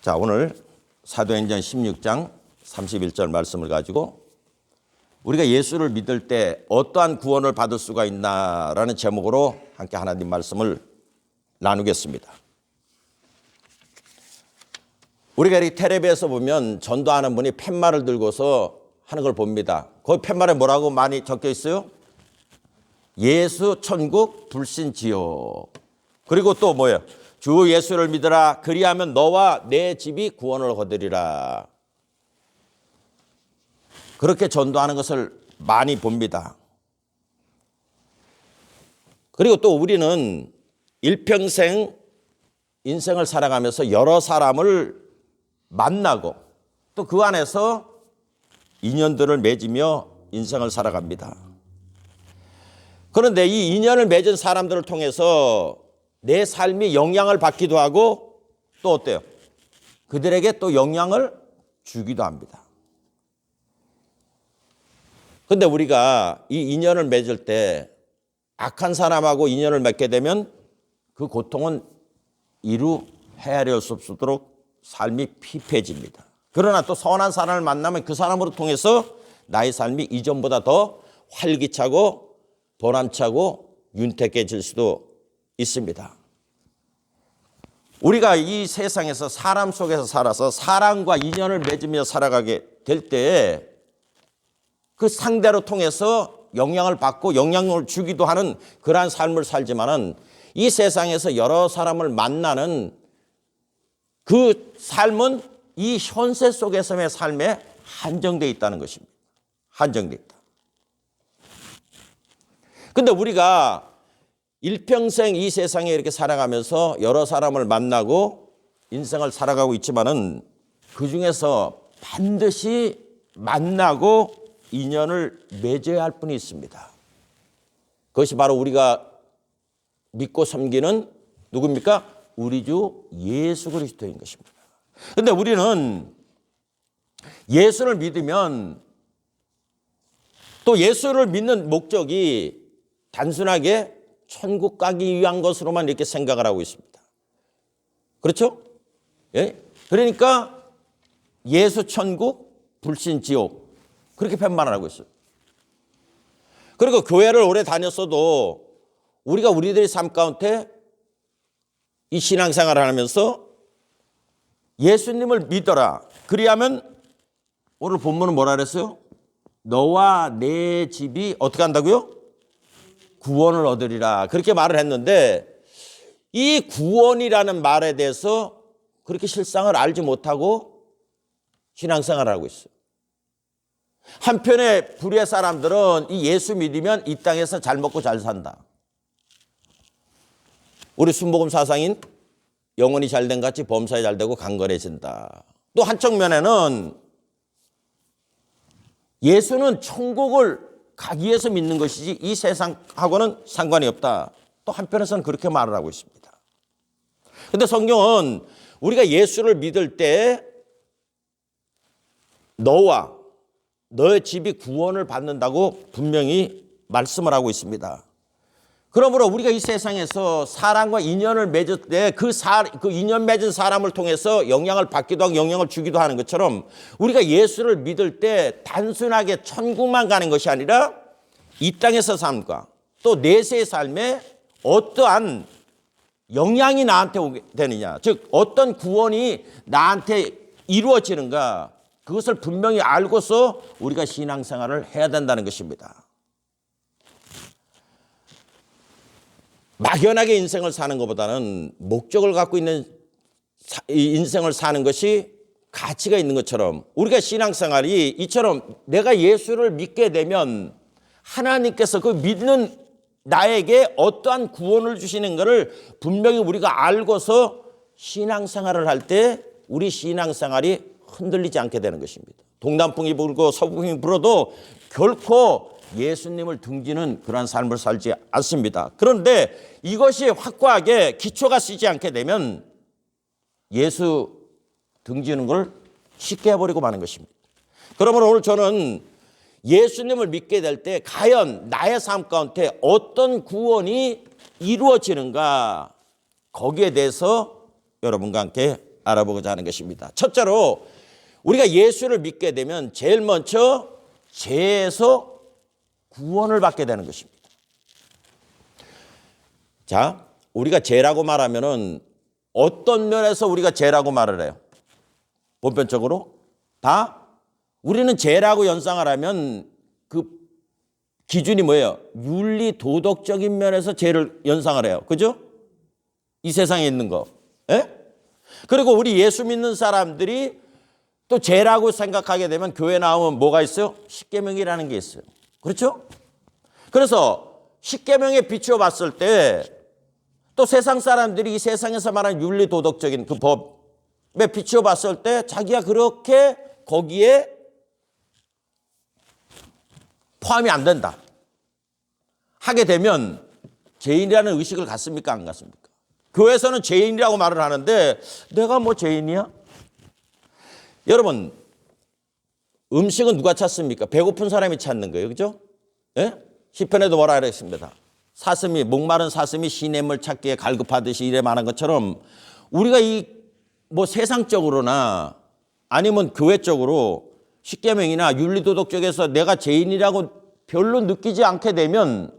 자, 오늘 사도행전 16장 31절 말씀을 가지고 우리가 예수를 믿을 때 어떠한 구원을 받을 수가 있나라는 제목으로 함께 하나님 말씀을 나누겠습니다. 우리가 이렇게 텔레비에서 보면 전도하는 분이 팻말을 들고서 하는 걸 봅니다. 거기 팻말에 뭐라고 많이 적혀 있어요? 예수 천국 불신 지옥. 그리고 또 뭐예요? 주 예수를 믿으라. 그리하면 너와 내 집이 구원을 얻으리라. 그렇게 전도하는 것을 많이 봅니다. 그리고 또 우리는 일평생 인생을 살아가면서 여러 사람을 만나고 또 그 안에서 인연들을 맺으며 인생을 살아갑니다. 그런데 이 인연을 맺은 사람들을 통해서 내 삶이 영향을 받기도 하고 또 어때요? 그들에게 또 영향을 주기도 합니다. 그런데 우리가 이 인연을 맺을 때 악한 사람하고 인연을 맺게 되면 그 고통은 이루 헤아릴 수 없도록 삶이 피폐해집니다. 그러나 또 선한 사람을 만나면 그 사람으로 통해서 나의 삶이 이전보다 더 활기차고 보람차고 윤택해질 수도 있습니다. 우리가 이 세상에서 사람 속에서 살아서 사람과 인연을 맺으며 살아가게 될 때 그 상대로 통해서 영향을 받고 영향을 주기도 하는 그러한 삶을 살지만은 이 세상에서 여러 사람을 만나는 그 삶은 이 현세 속에서의 삶에 한정되어 있다는 것입니다. 한정되어 있다. 근데 우리가 일평생 이 세상에 이렇게 살아가면서 여러 사람을 만나고 인생을 살아가고 있지만은 그 중에서 반드시 만나고 인연을 맺어야 할 분이 있습니다. 그것이 바로 우리가 믿고 섬기는 누굽니까? 우리 주 예수 그리스도인 것입니다. 그런데 우리는 예수를 믿으면 또 예수를 믿는 목적이 단순하게 천국 가기 위한 것으로만 이렇게 생각을 하고 있습니다. 그렇죠? 예? 그러니까 예수 천국, 불신 지옥 그렇게 팻말을 하고 있어요. 그리고 교회를 오래 다녔어도 우리가 우리들의 삶 가운데 이 신앙생활을 하면서 예수님을 믿어라. 그리하면 오늘 본문은 뭐라 그랬어요? 너와 내 집이 어떻게 한다고요? 구원을 얻으리라. 그렇게 말을 했는데 이 구원이라는 말에 대해서 그렇게 실상을 알지 못하고 신앙생활을 하고 있어요. 한편에 불의의 사람들은 이 예수 믿으면 이 땅에서 잘 먹고 잘 산다. 우리 순복음 사상인 영혼이 잘된 같이 범사에 잘되고 강건해진다. 또 한쪽 면에는 예수는 천국을 가기 위해서 믿는 것이지 이 세상하고는 상관이 없다. 또 한편에서는 그렇게 말을 하고 있습니다. 그런데 성경은 우리가 예수를 믿을 때 너와 너의 집이 구원을 받는다고 분명히 말씀을 하고 있습니다. 그러므로 우리가 이 세상에서 사람과 인연을 맺을 때 그 인연 맺은 사람을 통해서 영향을 받기도 하고 영향을 주기도 하는 것처럼 우리가 예수를 믿을 때 단순하게 천국만 가는 것이 아니라 이 땅에서 삶과 또 내세의 삶에 어떠한 영향이 나한테 오게 되느냐, 즉 어떤 구원이 나한테 이루어지는가, 그것을 분명히 알고서 우리가 신앙생활을 해야 된다는 것입니다. 막연하게 인생을 사는 것보다는 목적을 갖고 있는 인생을 사는 것이 가치가 있는 것처럼 우리가 신앙생활이 이처럼 내가 예수를 믿게 되면 하나님께서 그 믿는 나에게 어떠한 구원을 주시는 것을 분명히 우리가 알고서 신앙생활을 할 때 우리 신앙생활이 흔들리지 않게 되는 것입니다. 동남풍이 불고 서북풍이 불어도 결코 예수님을 등지는 그러한 삶을 살지 않습니다. 그런데 이것이 확고하게 기초가 쓰지 않게 되면 예수 등지는 걸 쉽게 해버리고 마는 것입니다. 그러므로 오늘 저는 예수님을 믿게 될 때 과연 나의 삶 가운데 어떤 구원이 이루어지는가, 거기에 대해서 여러분과 함께 알아보고자 하는 것입니다. 첫째로 우리가 예수를 믿게 되면 제일 먼저 죄에서 구원을 받게 되는 것입니다. 자, 우리가 죄라고 말하면은 어떤 면에서 우리가 죄라고 말을 해요? 보편적으로 다 우리는 죄라고 연상을 하면 그 기준이 뭐예요? 윤리 도덕적인 면에서 죄를 연상을 해요. 그죠? 이 세상에 있는 거. 예? 그리고 우리 예수 믿는 사람들이 또 죄라고 생각하게 되면 교회 나오면 뭐가 있어요? 십계명이라는 게 있어요. 그렇죠? 그래서 십계명에 비추어 봤을 때 또 세상 사람들이 이 세상에서 말하는 윤리 도덕적인 그 법에 비추어 봤을 때 자기가 그렇게 거기에 포함이 안 된다 하게 되면 죄인이라는 의식을 갖습니까? 안 갖습니까? 교회에서는 죄인이라고 말을 하는데 내가 뭐 죄인이야? 여러분, 음식은 누가 찾습니까? 배고픈 사람이 찾는 거예요. 그죠? 예? 시편에도 뭐라 그랬습니다. 사슴이, 목마른 사슴이 시냇물 찾기에 갈급하듯이 이래 말한 것처럼 우리가 이 뭐 세상적으로나 아니면 교회적으로 십계명이나 윤리도덕 쪽에서 내가 죄인이라고 별로 느끼지 않게 되면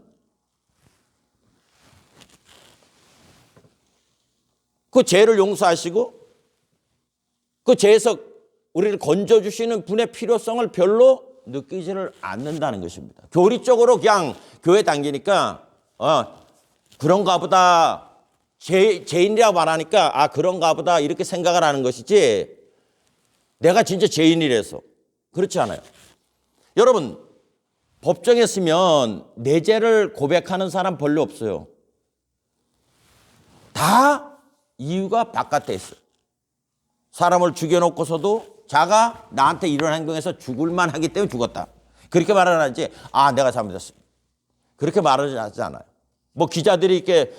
그 죄를 용서하시고 그 죄에서 우리를 건져주시는 분의 필요성을 별로 느끼지를 않는다는 것입니다. 교리적으로 그냥 교회 다니니까 그런가 보다 죄인이라고 말하니까 그런가 보다 이렇게 생각을 하는 것이지 내가 진짜 죄인이라서 그렇지 않아요. 여러분, 법정에 서면 내 죄를 고백하는 사람 별로 없어요. 다 이유가 바깥에 있어요. 사람을 죽여놓고서도 자가 나한테 이런 행동에서 죽을 만하기 때문에 죽었다. 그렇게 말을 하지 내가 잘못했습니다. 그렇게 말을 하지 않아요. 뭐 기자들이 이렇게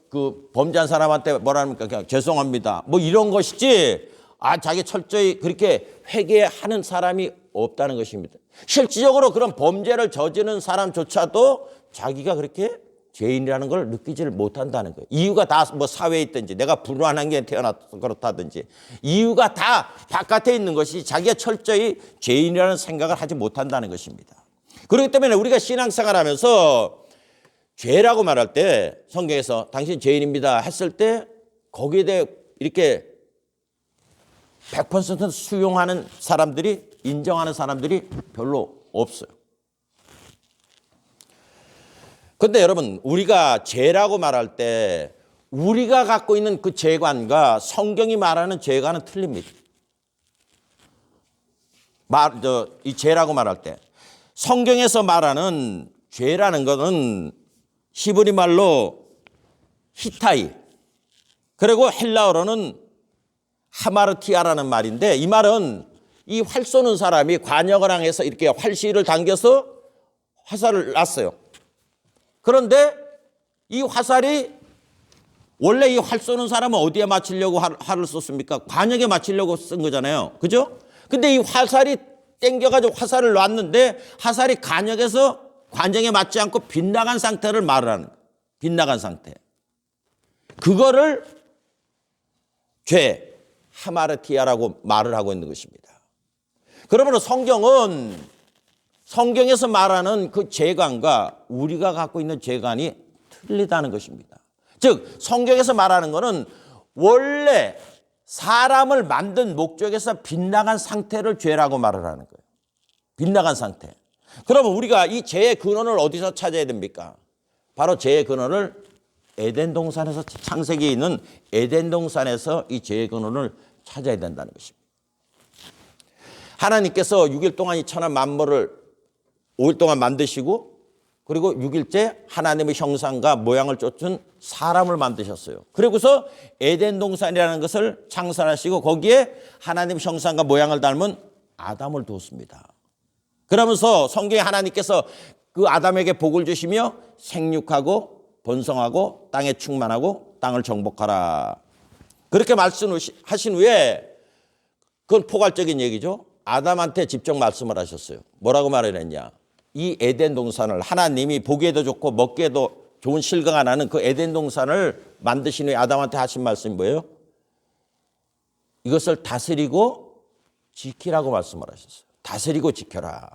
그 범죄한 사람한테 뭐라 합니까? 그냥 죄송합니다. 뭐 이런 것이지 자기 철저히 그렇게 회개하는 사람이 없다는 것입니다. 실질적으로 그런 범죄를 저지르는 사람조차도 자기가 그렇게 죄인이라는 걸 느끼지를 못한다는 거예요. 이유가 다 뭐 사회에 있든지 내가 불완한 게 태어나서 그렇다든지 이유가 다 바깥에 있는 것이 자기가 철저히 죄인이라는 생각을 하지 못한다는 것입니다. 그렇기 때문에 우리가 신앙생활하면서 죄라고 말할 때 성경에서 당신 죄인입니다 했을 때 거기에 대해 이렇게 100% 수용하는 사람들이 인정하는 사람들이 별로 없어요. 그런데 여러분, 우리가 죄라고 말할 때 우리가 갖고 있는 그 죄관과 성경이 말하는 죄관은 틀립니다. 이 죄라고 말할 때 성경에서 말하는 죄라는 것은 히브리 말로 히타이, 그리고 헬라어로는 하마르티아라는 말인데 이 말은 이 활 쏘는 사람이 관역을 향해서 이렇게 활시를 당겨서 화살을 놨어요. 그런데 이 화살이 원래 이 활 쏘는 사람은 어디에 맞추려고 활을 쏘습니까? 관역에 맞추려고 쓴 거잖아요. 그죠? 근데 이 화살이 땡겨가지고 화살을 놨는데 화살이 관역에 맞지 않고 빗나간 상태를 말을 하는 거예요. 빗나간 상태. 그거를 죄, 하마르티아라고 말을 하고 있는 것입니다. 그러므로 성경에서 말하는 그 죄관과 우리가 갖고 있는 죄관이 틀리다는 것입니다. 즉 성경에서 말하는 것은 원래 사람을 만든 목적에서 빗나간 상태를 죄라고 말을 하는 거예요. 빗나간 상태. 그러면 우리가 이 죄의 근원을 어디서 찾아야 됩니까? 바로 죄의 근원을 에덴 동산에서, 창세기에 있는 에덴 동산에서 이 죄의 근원을 찾아야 된다는 것입니다. 하나님께서 6일 동안 이 천하 만물을 5일 동안 만드시고 그리고 6일째 하나님의 형상과 모양을 쫓은 사람을 만드셨어요. 그리고서 에덴 동산이라는 것을 창설하시고 거기에 하나님 형상과 모양을 닮은 아담을 두었습니다. 그러면서 성경에 하나님께서 그 아담에게 복을 주시며 생육하고 번성하고 땅에 충만하고 땅을 정복하라. 그렇게 말씀하신 후에 그건 포괄적인 얘기죠. 아담한테 직접 말씀을 하셨어요. 뭐라고 말을 했냐. 이 에덴 동산을 하나님이 보기에도 좋고 먹기에도 좋은 실과가 나는 그 에덴 동산을 만드신 후에 아담한테 하신 말씀이 뭐예요? 이것을 다스리고 지키라고 말씀을 하셨어요. 다스리고 지켜라.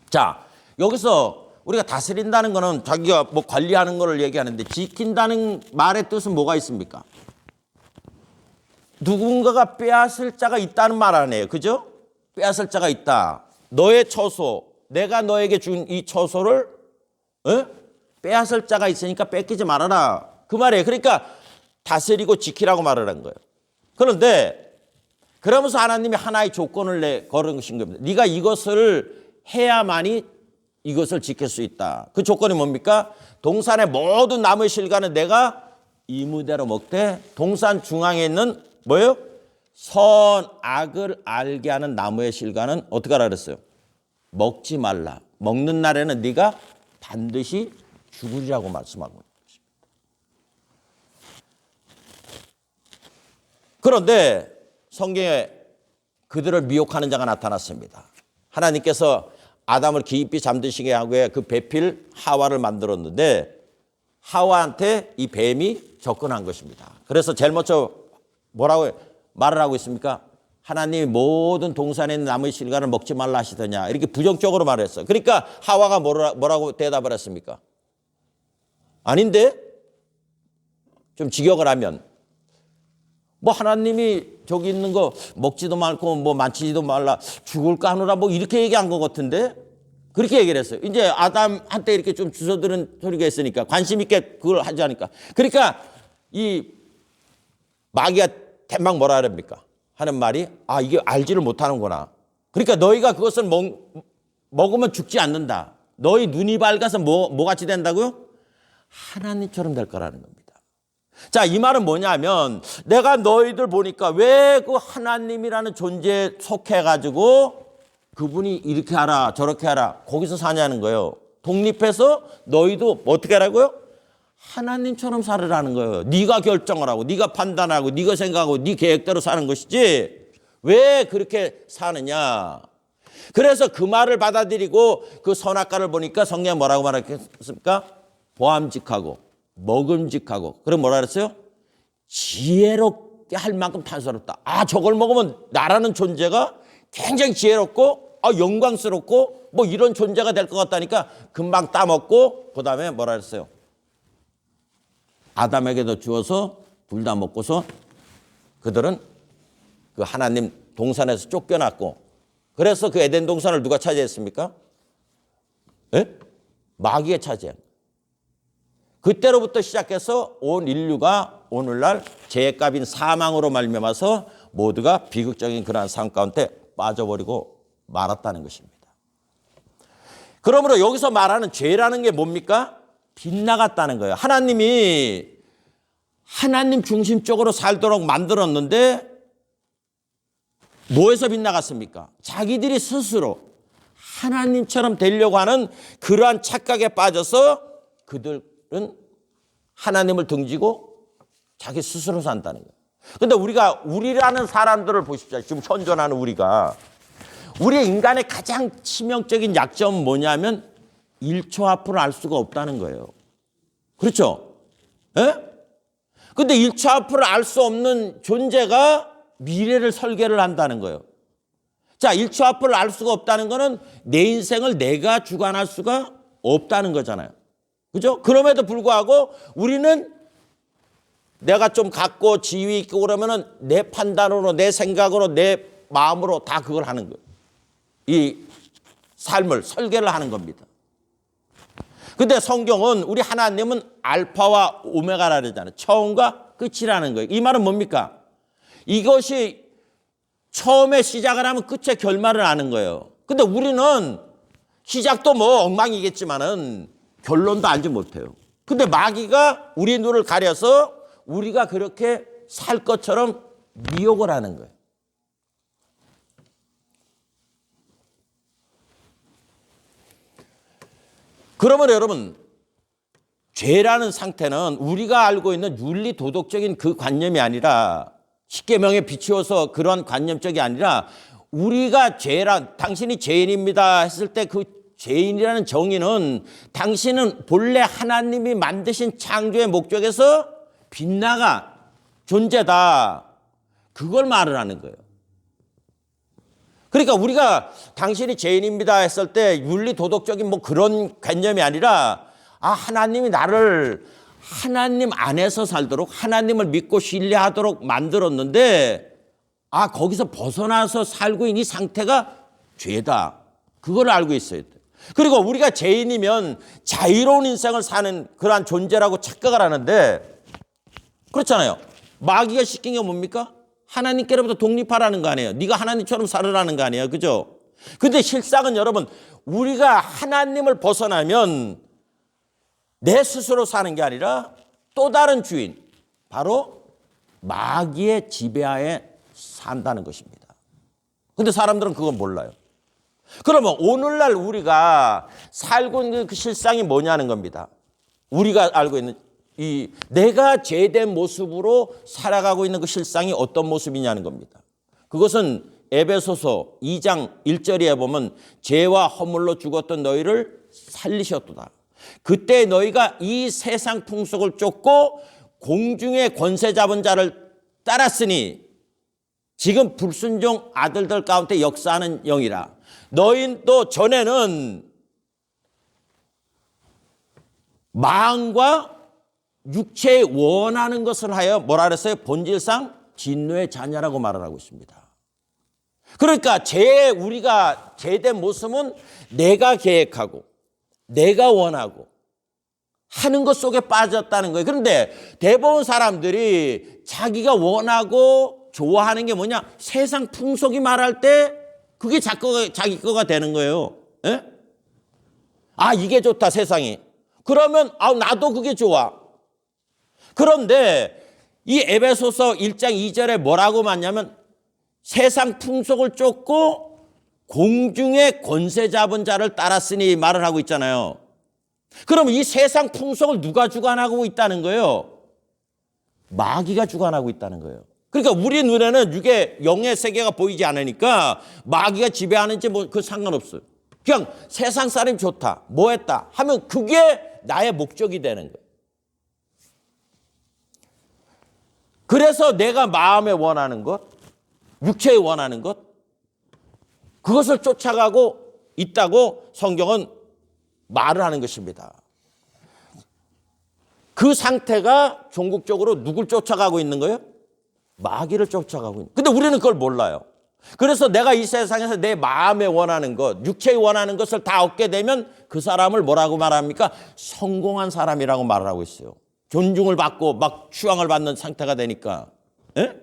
자, 여기서 우리가 다스린다는 거는 자기가 뭐 관리하는 거를 얘기하는데 지킨다는 말의 뜻은 뭐가 있습니까? 누군가가 빼앗을 자가 있다는 말 아니에요. 그죠? 빼앗을 자가 있다. 너의 처소, 내가 너에게 준 이 처소를 빼앗을 자가 있으니까 뺏기지 말아라. 그 말이에요. 그러니까 다스리고 지키라고 말을 한 거예요. 그런데 그러면서 하나님이 하나의 조건을 걸으신 겁니다. 네가 이것을 해야만이 이것을 지킬 수 있다. 그 조건이 뭡니까? 동산의 모든 나무의 실과는 내가 이무대로 먹되 동산 중앙에 있는 뭐예요? 선악을 알게 하는 나무의 실과는 어떻게 하라 그랬어요? 먹지 말라. 먹는 날에는 네가 반드시 죽으리라고 말씀하고 있는 것입니다. 그런데 성경에 그들을 미혹하는 자가 나타났습니다. 하나님께서 아담을 깊이 잠드시게 하고 그 배필 하와를 만들었는데 하와한테 이 뱀이 접근한 것입니다. 그래서 제일 먼저 뭐라고 말을 하고 있습니까? 하나님이 모든 동산에 있는 나무의 실과를 먹지 말라 하시더냐. 이렇게 부정적으로 말했어요. 그러니까 하와가 뭐라고 대답을 했습니까? 아닌데? 좀 직역을 하면 뭐 하나님이 저기 있는 거 먹지도 말고 뭐 만지지도 말라 죽을까 하노라 뭐 이렇게 얘기한 것 같은데 그렇게 얘기를 했어요. 이제 아담한테 이렇게 좀 주워들은 소리가 있으니까 관심 있게 그걸 하지 않으니까. 그러니까 이 마귀가 대막 뭐라 그럽니까? 하는 말이 이게 알지를 못하는구나. 그러니까 너희가 그것을 먹으면 죽지 않는다. 너희 눈이 밝아서 뭐 같이 된다고요? 하나님처럼 될 거라는 겁니다. 자, 이 말은 뭐냐면 내가 너희들 보니까 왜 그 하나님이라는 존재에 속해가지고 그분이 이렇게 하라 저렇게 하라 거기서 사냐는 거예요. 독립해서 너희도 어떻게 하라고요? 하나님처럼 살으라는 거예요. 네가 결정을 하고 네가 판단하고 네가 생각하고 네 계획대로 사는 것이지 왜 그렇게 사느냐. 그래서 그 말을 받아들이고 그 선악과를 보니까 성경에 뭐라고 말했습니까? 보암직하고 먹음직하고 그럼 뭐라 그랬어요? 지혜롭게 할 만큼 탐스럽다. 저걸 먹으면 나라는 존재가 굉장히 지혜롭고 영광스럽고 뭐 이런 존재가 될 것 같다니까 금방 따먹고 그다음에 뭐라 그랬어요? 아담에게도 주어서 둘 다 먹고서 그들은 그 하나님 동산에서 쫓겨났고 그래서 그 에덴 동산을 누가 차지했습니까? 예? 마귀가 차지한. 그때로부터 시작해서 온 인류가 오늘날 죄값인 사망으로 말미암아서 모두가 비극적인 그러한 삶 가운데 빠져버리고 말았다는 것입니다. 그러므로 여기서 말하는 죄라는 게 뭡니까? 빗나갔다는 거예요. 하나님이 하나님 중심적으로 살도록 만들었는데 뭐에서 빗나갔습니까? 자기들이 스스로 하나님처럼 되려고 하는 그러한 착각에 빠져서 그들은 하나님을 등지고 자기 스스로 산다는 거예요. 그런데 우리라는 사람들을 보십시오. 지금 현존하는 우리의 인간의 가장 치명적인 약점은 뭐냐면 1초 앞을 알 수가 없다는 거예요. 그렇죠? 근데 1초 앞을 알 수 없는 존재가 미래를 설계를 한다는 거예요. 자, 1초 앞을 알 수가 없다는 거는 내 인생을 내가 주관할 수가 없다는 거잖아요. 그죠? 그럼에도 불구하고 우리는 내가 좀 갖고 지위 있고 그러면은 내 판단으로, 내 생각으로, 내 마음으로 다 그걸 하는 거예요. 이 삶을 설계를 하는 겁니다. 근데 성경은 우리 하나님은 알파와 오메가라 그러잖아요. 처음과 끝이라는 거예요. 이 말은 뭡니까? 이것이 처음에 시작을 하면 끝에 결말을 아는 거예요. 근데 우리는 시작도 뭐 엉망이겠지만은 결론도 알지 못해요. 근데 마귀가 우리 눈을 가려서 우리가 그렇게 살 것처럼 미혹을 하는 거예요. 그러면 여러분, 죄라는 상태는 우리가 알고 있는 윤리 도덕적인 그 관념이 아니라 십계명에 비추어서 그런 관념적이 아니라 우리가 당신이 죄인입니다 했을 때 그 죄인이라는 정의는 당신은 본래 하나님이 만드신 창조의 목적에서 빗나가 존재다. 그걸 말을 하는 거예요. 그러니까 우리가 당신이 죄인입니다 했을 때 윤리 도덕적인 뭐 그런 개념이 아니라 하나님이 나를 하나님 안에서 살도록 하나님을 믿고 신뢰하도록 만들었는데 거기서 벗어나서 살고 있는 이 상태가 죄다. 그걸 알고 있어야 돼. 그리고 우리가 죄인이면 자유로운 인생을 사는 그러한 존재라고 착각을 하는데 그렇잖아요. 마귀가 시킨 게 뭡니까? 하나님께로부터 독립하라는 거 아니에요. 네가 하나님처럼 살으라는 거 아니에요. 그죠? 근데 실상은 여러분 우리가 하나님을 벗어나면 내 스스로 사는 게 아니라 또 다른 주인 바로 마귀의 지배하에 산다는 것입니다. 근데 사람들은 그건 몰라요. 그러면 오늘날 우리가 살고 있는 그 실상이 뭐냐는 겁니다. 우리가 알고 있는 이 내가 죄된 모습으로 살아가고 있는 그 실상이 어떤 모습이냐는 겁니다. 그것은 에베소서 2장 1절에 보면 죄와 허물로 죽었던 너희를 살리셨도다. 그때 너희가 이 세상 풍속을 쫓고 공중의 권세 잡은 자를 따랐으니 지금 불순종 아들들 가운데 역사하는 영이라. 너희도 전에는 마음과 육체에 원하는 것을 하여 뭐라 그랬어요? 본질상 진노의 자녀라고 말을 하고 있습니다. 그러니까 우리가 죄된 모습은 내가 계획하고 내가 원하고 하는 것 속에 빠졌다는 거예요. 그런데 대부분 사람들이 자기가 원하고 좋아하는 게 뭐냐? 세상 풍속이 말할 때 그게 자기 거가 되는 거예요. 예? 이게 좋다 세상이. 그러면 나도 그게 좋아. 그런데 이 에베소서 1장 2절에 뭐라고 말냐면 세상 풍속을 쫓고 공중의 권세 잡은 자를 따랐으니 말을 하고 있잖아요. 그럼 이 세상 풍속을 누가 주관하고 있다는 거예요? 마귀가 주관하고 있다는 거예요. 그러니까 우리 눈에는 이게 영의 세계가 보이지 않으니까 마귀가 지배하는지 그 상관없어요. 그냥 세상 사람이 좋다, 뭐 했다 하면 그게 나의 목적이 되는 거예요. 그래서 내가 마음에 원하는 것, 육체에 원하는 것, 그것을 쫓아가고 있다고 성경은 말을 하는 것입니다. 그 상태가 종국적으로 누굴 쫓아가고 있는 거예요? 마귀를 쫓아가고 있는 거예요. 근데 우리는 그걸 몰라요. 그래서 내가 이 세상에서 내 마음에 원하는 것, 육체에 원하는 것을 다 얻게 되면 그 사람을 뭐라고 말합니까? 성공한 사람이라고 말을 하고 있어요. 존중을 받고 막 추앙을 받는 상태가 되니까. 예?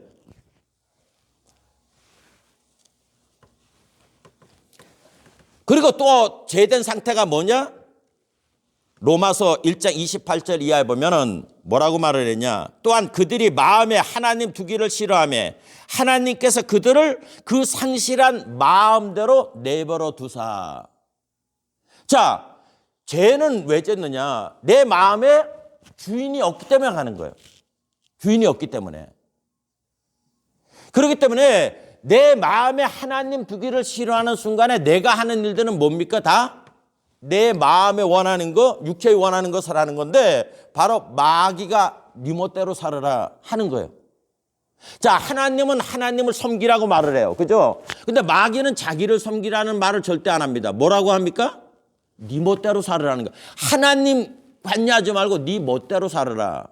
그리고 또 죄된 상태가 뭐냐? 로마서 1장 28절 이하에 보면은 뭐라고 말을 했냐? 또한 그들이 마음에 하나님 두기를 싫어하며 하나님께서 그들을 그 상실한 마음대로 내버려 두사. 자, 죄는 왜 졌느냐? 내 마음에 주인이 없기 때문에 가는 거예요. 주인이 없기 때문에. 그렇기 때문에 내 마음에 하나님 두기를 싫어하는 순간에 내가 하는 일들은 뭡니까? 다 내 마음에 원하는 거, 육체에 원하는 것을 하는 건데 바로 마귀가 네 멋대로 살아라 하는 거예요. 자, 하나님은 하나님을 섬기라고 말을 해요. 그죠? 근데 마귀는 자기를 섬기라는 말을 절대 안 합니다. 뭐라고 합니까? 네 멋대로 살으라는 거예요. 하나님 관여하지 말고 네 멋대로 살아라.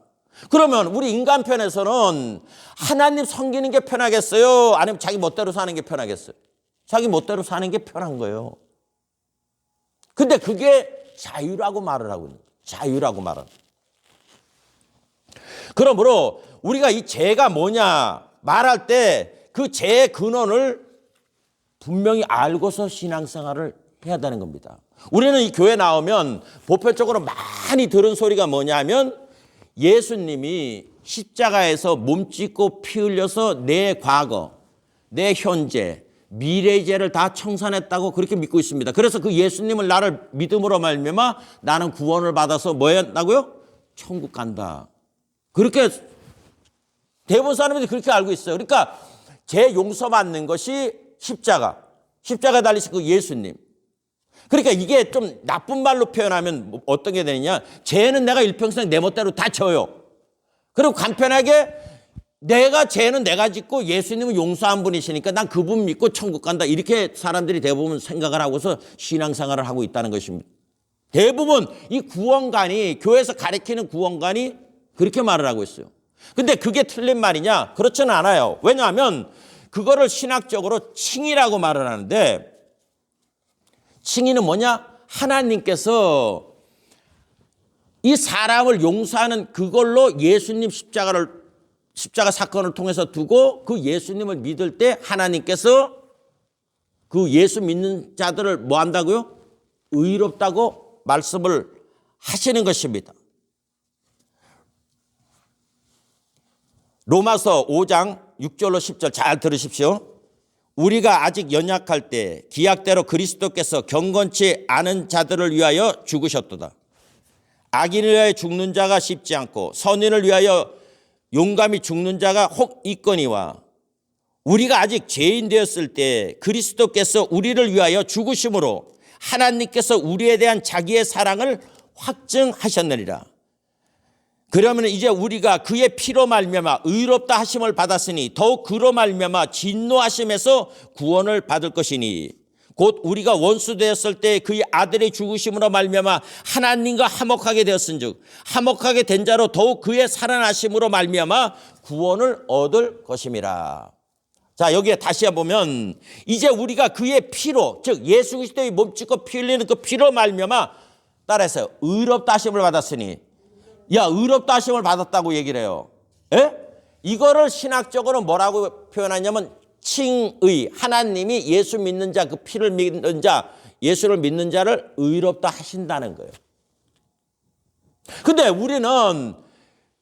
그러면 우리 인간 편에서는 하나님 섬기는 게 편하겠어요? 아니면 자기 멋대로 사는 게 편하겠어요? 자기 멋대로 사는 게 편한 거예요. 근데 그게 자유라고 말을 하고 있는 거예요. 자유라고 말하는 거예요. 그러므로 우리가 이 죄가 뭐냐 말할 때 그 죄의 근원을 분명히 알고서 신앙생활을 해야 되는 겁니다. 우리는 이 교회 나오면 보편적으로 많이 들은 소리가 뭐냐면 예수님이 십자가에서 몸 찢고 피 흘려서 내 과거, 내 현재, 미래의 죄를 다 청산했다고 그렇게 믿고 있습니다. 그래서 그 예수님을 나를 믿음으로 말미암아 나는 구원을 받아서 뭐 했다고요? 천국 간다. 그렇게 대부분 사람들이 그렇게 알고 있어요. 그러니까 죄 용서받는 것이 십자가에 달리신 그 예수님. 그러니까 이게 좀 나쁜 말로 표현하면 어떤 게 되느냐. 죄는 내가 일평생 내 멋대로 다 져요. 그리고 간편하게 내가 죄는 내가 짓고 예수님은 용서한 분이시니까 난 그분 믿고 천국 간다. 이렇게 사람들이 대부분 생각을 하고서 신앙생활을 하고 있다는 것입니다. 대부분 이 구원관이, 교회에서 가르치는 구원관이 그렇게 말을 하고 있어요. 근데 그게 틀린 말이냐? 그렇지는 않아요. 왜냐하면 그거를 신학적으로 칭의라고 말을 하는데, 칭의는 뭐냐? 하나님께서 이 사람을 용서하는 그걸로 예수님 십자가 사건을 통해서 두고 그 예수님을 믿을 때 하나님께서 그 예수 믿는 자들을 뭐 한다고요? 의롭다고 말씀을 하시는 것입니다. 로마서 5장 6절로 10절 잘 들으십시오. 우리가 아직 연약할 때 기약대로 그리스도께서 경건치 않은 자들을 위하여 죽으셨도다. 악인을 위하여 죽는 자가 쉽지 않고 선인을 위하여 용감히 죽는 자가 혹 있거니와, 우리가 아직 죄인 되었을 때 그리스도께서 우리를 위하여 죽으심으로 하나님께서 우리에 대한 자기의 사랑을 확증하셨느니라. 그러면 이제 우리가 그의 피로 말미암아 의롭다 하심을 받았으니 더욱 그로 말미암아 진노하심에서 구원을 받을 것이니, 곧 우리가 원수 되었을 때 그의 아들의 죽으심으로 말미암아 하나님과 화목하게 되었은즉 화목하게 된 자로 더욱 그의 살아나심으로 말미암아 구원을 얻을 것임이라. 자, 여기에 다시 보면 이제 우리가 그의 피로, 즉 예수 그리스도의 몸짓고 피 흘리는 그 피로 말미암아, 따라서 의롭다 하심을 받았으니, 야, 의롭다 하심을 받았다고 얘기를 해요. 에? 이거를 신학적으로 뭐라고 표현하냐면 칭의, 하나님이 예수 믿는 자, 그 피를 믿는 자, 예수를 믿는 자를 의롭다 하신다는 거예요. 근데 우리는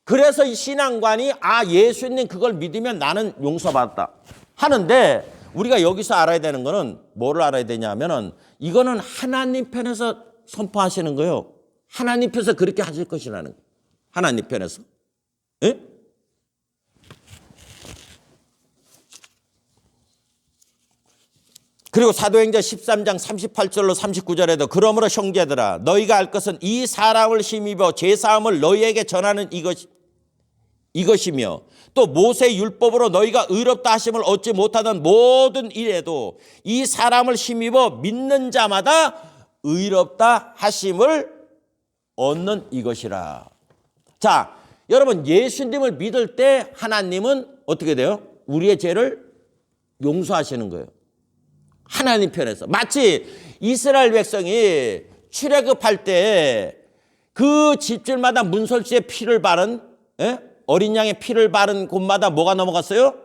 그래서 이 신앙관이 예수님 그걸 믿으면 나는 용서받았다 하는데, 우리가 여기서 알아야 되는 거는 뭐를 알아야 되냐면은 이거는 하나님 편에서 선포하시는 거예요. 하나님 편에서 그렇게 하실 것이라는 거예요. 하나님 편에서. 예? 그리고 사도행전 13장 38절로 39절에도 그러므로 형제들아 너희가 알 것은 이 사람을 힘입어 제사함을 너희에게 전하는 이것이며, 또 모세 율법으로 너희가 의롭다 하심을 얻지 못하던 모든 일에도 이 사람을 힘입어 믿는 자마다 의롭다 하심을 얻는 이것이라. 자, 여러분, 예수님을 믿을 때 하나님은 어떻게 돼요? 우리의 죄를 용서하시는 거예요. 하나님 편에서. 마치 이스라엘 백성이 출애굽할 때 그 집집마다 문설주에 피를 바른, 어린 양의 피를 바른 곳마다 뭐가 넘어갔어요?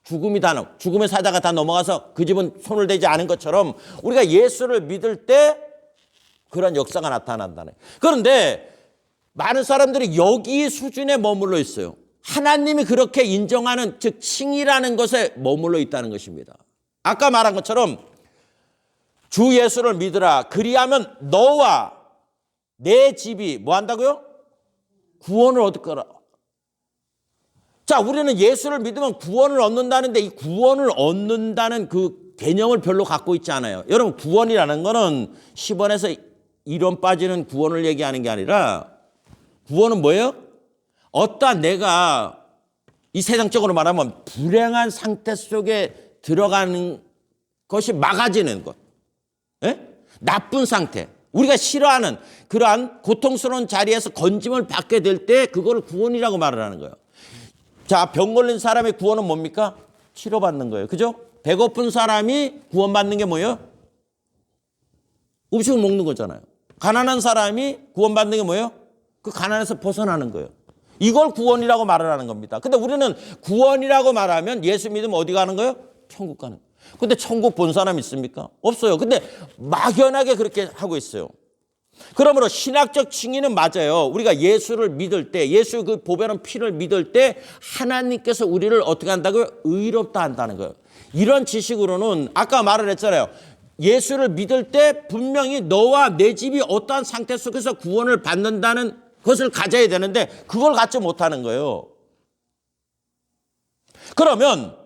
죽음의 사자가 다 넘어가서 그 집은 손을 대지 않은 것처럼 우리가 예수를 믿을 때 그런 역사가 나타난다네. 그런데 많은 사람들이 여기 수준에 머물러 있어요. 하나님이 그렇게 인정하는, 즉 칭의라는 것에 머물러 있다는 것입니다. 아까 말한 것처럼 주 예수를 믿으라. 그리하면 너와 내 집이 뭐 한다고요? 구원을 얻을 거라. 자, 우리는 예수를 믿으면 구원을 얻는다는데 이 구원을 얻는다는 그 개념을 별로 갖고 있지 않아요. 여러분, 구원이라는 거는 10원에서 1원 빠지는 구원을 얘기하는 게 아니라, 구원은 뭐예요? 어떠한 내가 이 세상적으로 말하면 불행한 상태 속에 들어가는 것이 막아지는 것. 나쁜 상태. 우리가 싫어하는 그러한 고통스러운 자리에서 건짐을 받게 될 때 그걸 구원이라고 말을 하는 거예요. 자, 병 걸린 사람의 구원은 뭡니까? 치료받는 거예요. 그죠? 배고픈 사람이 구원받는 게 뭐예요? 음식을 먹는 거잖아요. 가난한 사람이 구원받는 게 뭐예요? 그 가난에서 벗어나는 거예요. 이걸 구원이라고 말을 하는 겁니다. 근데 우리는 구원이라고 말하면 예수 믿으면 어디 가는 거예요? 천국 가는 거예요. 근데 천국 본 사람 있습니까? 없어요. 근데 막연하게 그렇게 하고 있어요. 그러므로 신학적 칭의는 맞아요. 우리가 예수를 믿을 때, 예수 그 보배로운 피를 믿을 때 하나님께서 우리를 어떻게 한다고요? 의롭다 한다는 거예요. 이런 지식으로는 아까 말을 했잖아요. 예수를 믿을 때 분명히 너와 내 집이 어떠한 상태 속에서 구원을 받는다는 것을 가져야 되는데 그걸 갖지 못하는 거예요. 그러면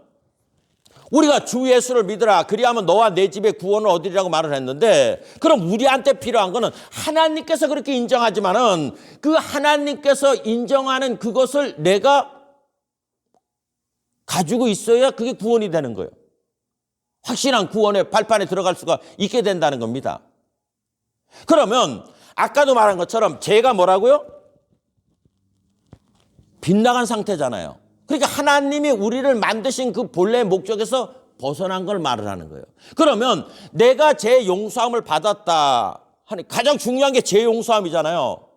우리가 주 예수를 믿으라. 그리하면 너와 내 집에 구원을 얻으리라고 말을 했는데, 그럼 우리한테 필요한 거는 하나님께서 그렇게 인정하지만은 그 하나님께서 인정하는 그것을 내가 가지고 있어야 그게 구원이 되는 거예요. 확실한 구원의 발판에 들어갈 수가 있게 된다는 겁니다. 그러면 아까도 말한 것처럼 죄가 뭐라고요? 빗나간 상태잖아요. 그러니까 하나님이 우리를 만드신 그 본래의 목적에서 벗어난 걸 말을 하는 거예요. 그러면 내가 죄 용서함을 받았다 하니 가장 중요한 게 죄 용서함이잖아요.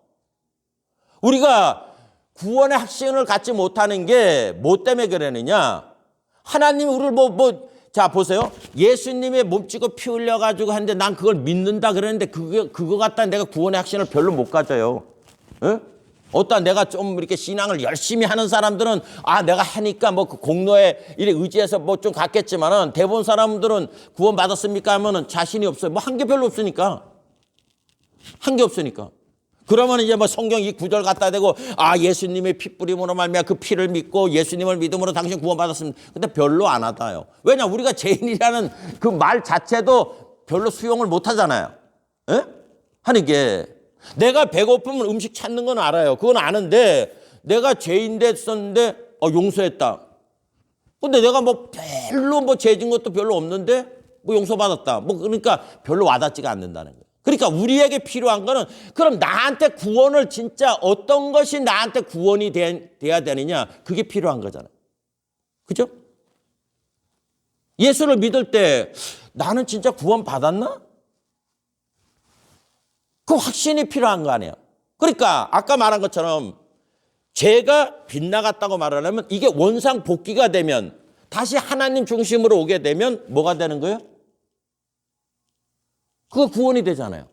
우리가 구원의 확신을 갖지 못하는 게 뭐 때문에 그러느냐? 하나님이 우리를 자 보세요. 예수님의 몸찌고 피 흘려가지고 하는데 난 그걸 믿는다 그랬는데 그거 갖다 내가 구원의 확신을 별로 못 가져요. 에? 어떤 내가 좀 이렇게 신앙을 열심히 하는 사람들은 내가 하니까 뭐 그 공로에 이래 의지해서 뭐 좀 갖겠지만은 대부분 사람들은 구원 받았습니까 하면은 자신이 없어요. 뭐 한 게 별로 없으니까. 한 게 없으니까. 그러면 이제 뭐 성경 이 구절 갖다 대고 예수님의 피 뿌림으로 말미암아 그 피를 믿고 예수님을 믿음으로 당신 구원받았습니다. 근데 별로 안 하다요. 왜냐 우리가 죄인이라는 그 말 자체도 별로 수용을 못 하잖아요. 에? 하는 게 내가 배고프면 음식 찾는 건 알아요. 그건 아는데 내가 죄인 됐었는데 용서했다. 근데 내가 뭐 별로 뭐 죄진 것도 별로 없는데 뭐 용서받았다. 뭐 그러니까 별로 와닿지가 않는다는 거예요. 그러니까 우리에게 필요한 거는 그럼 나한테 구원을 진짜 어떤 것이 나한테 구원이 돼야 되느냐 그게 필요한 거잖아요. 그죠? 예수를 믿을 때 나는 진짜 구원 받았나? 그 확신이 필요한 거 아니에요. 그러니까 아까 말한 것처럼 죄가 빗나갔다고 말하려면 이게 원상 복귀가 되면 다시 하나님 중심으로 오게 되면 뭐가 되는 거예요? 그거 구원이 되잖아요.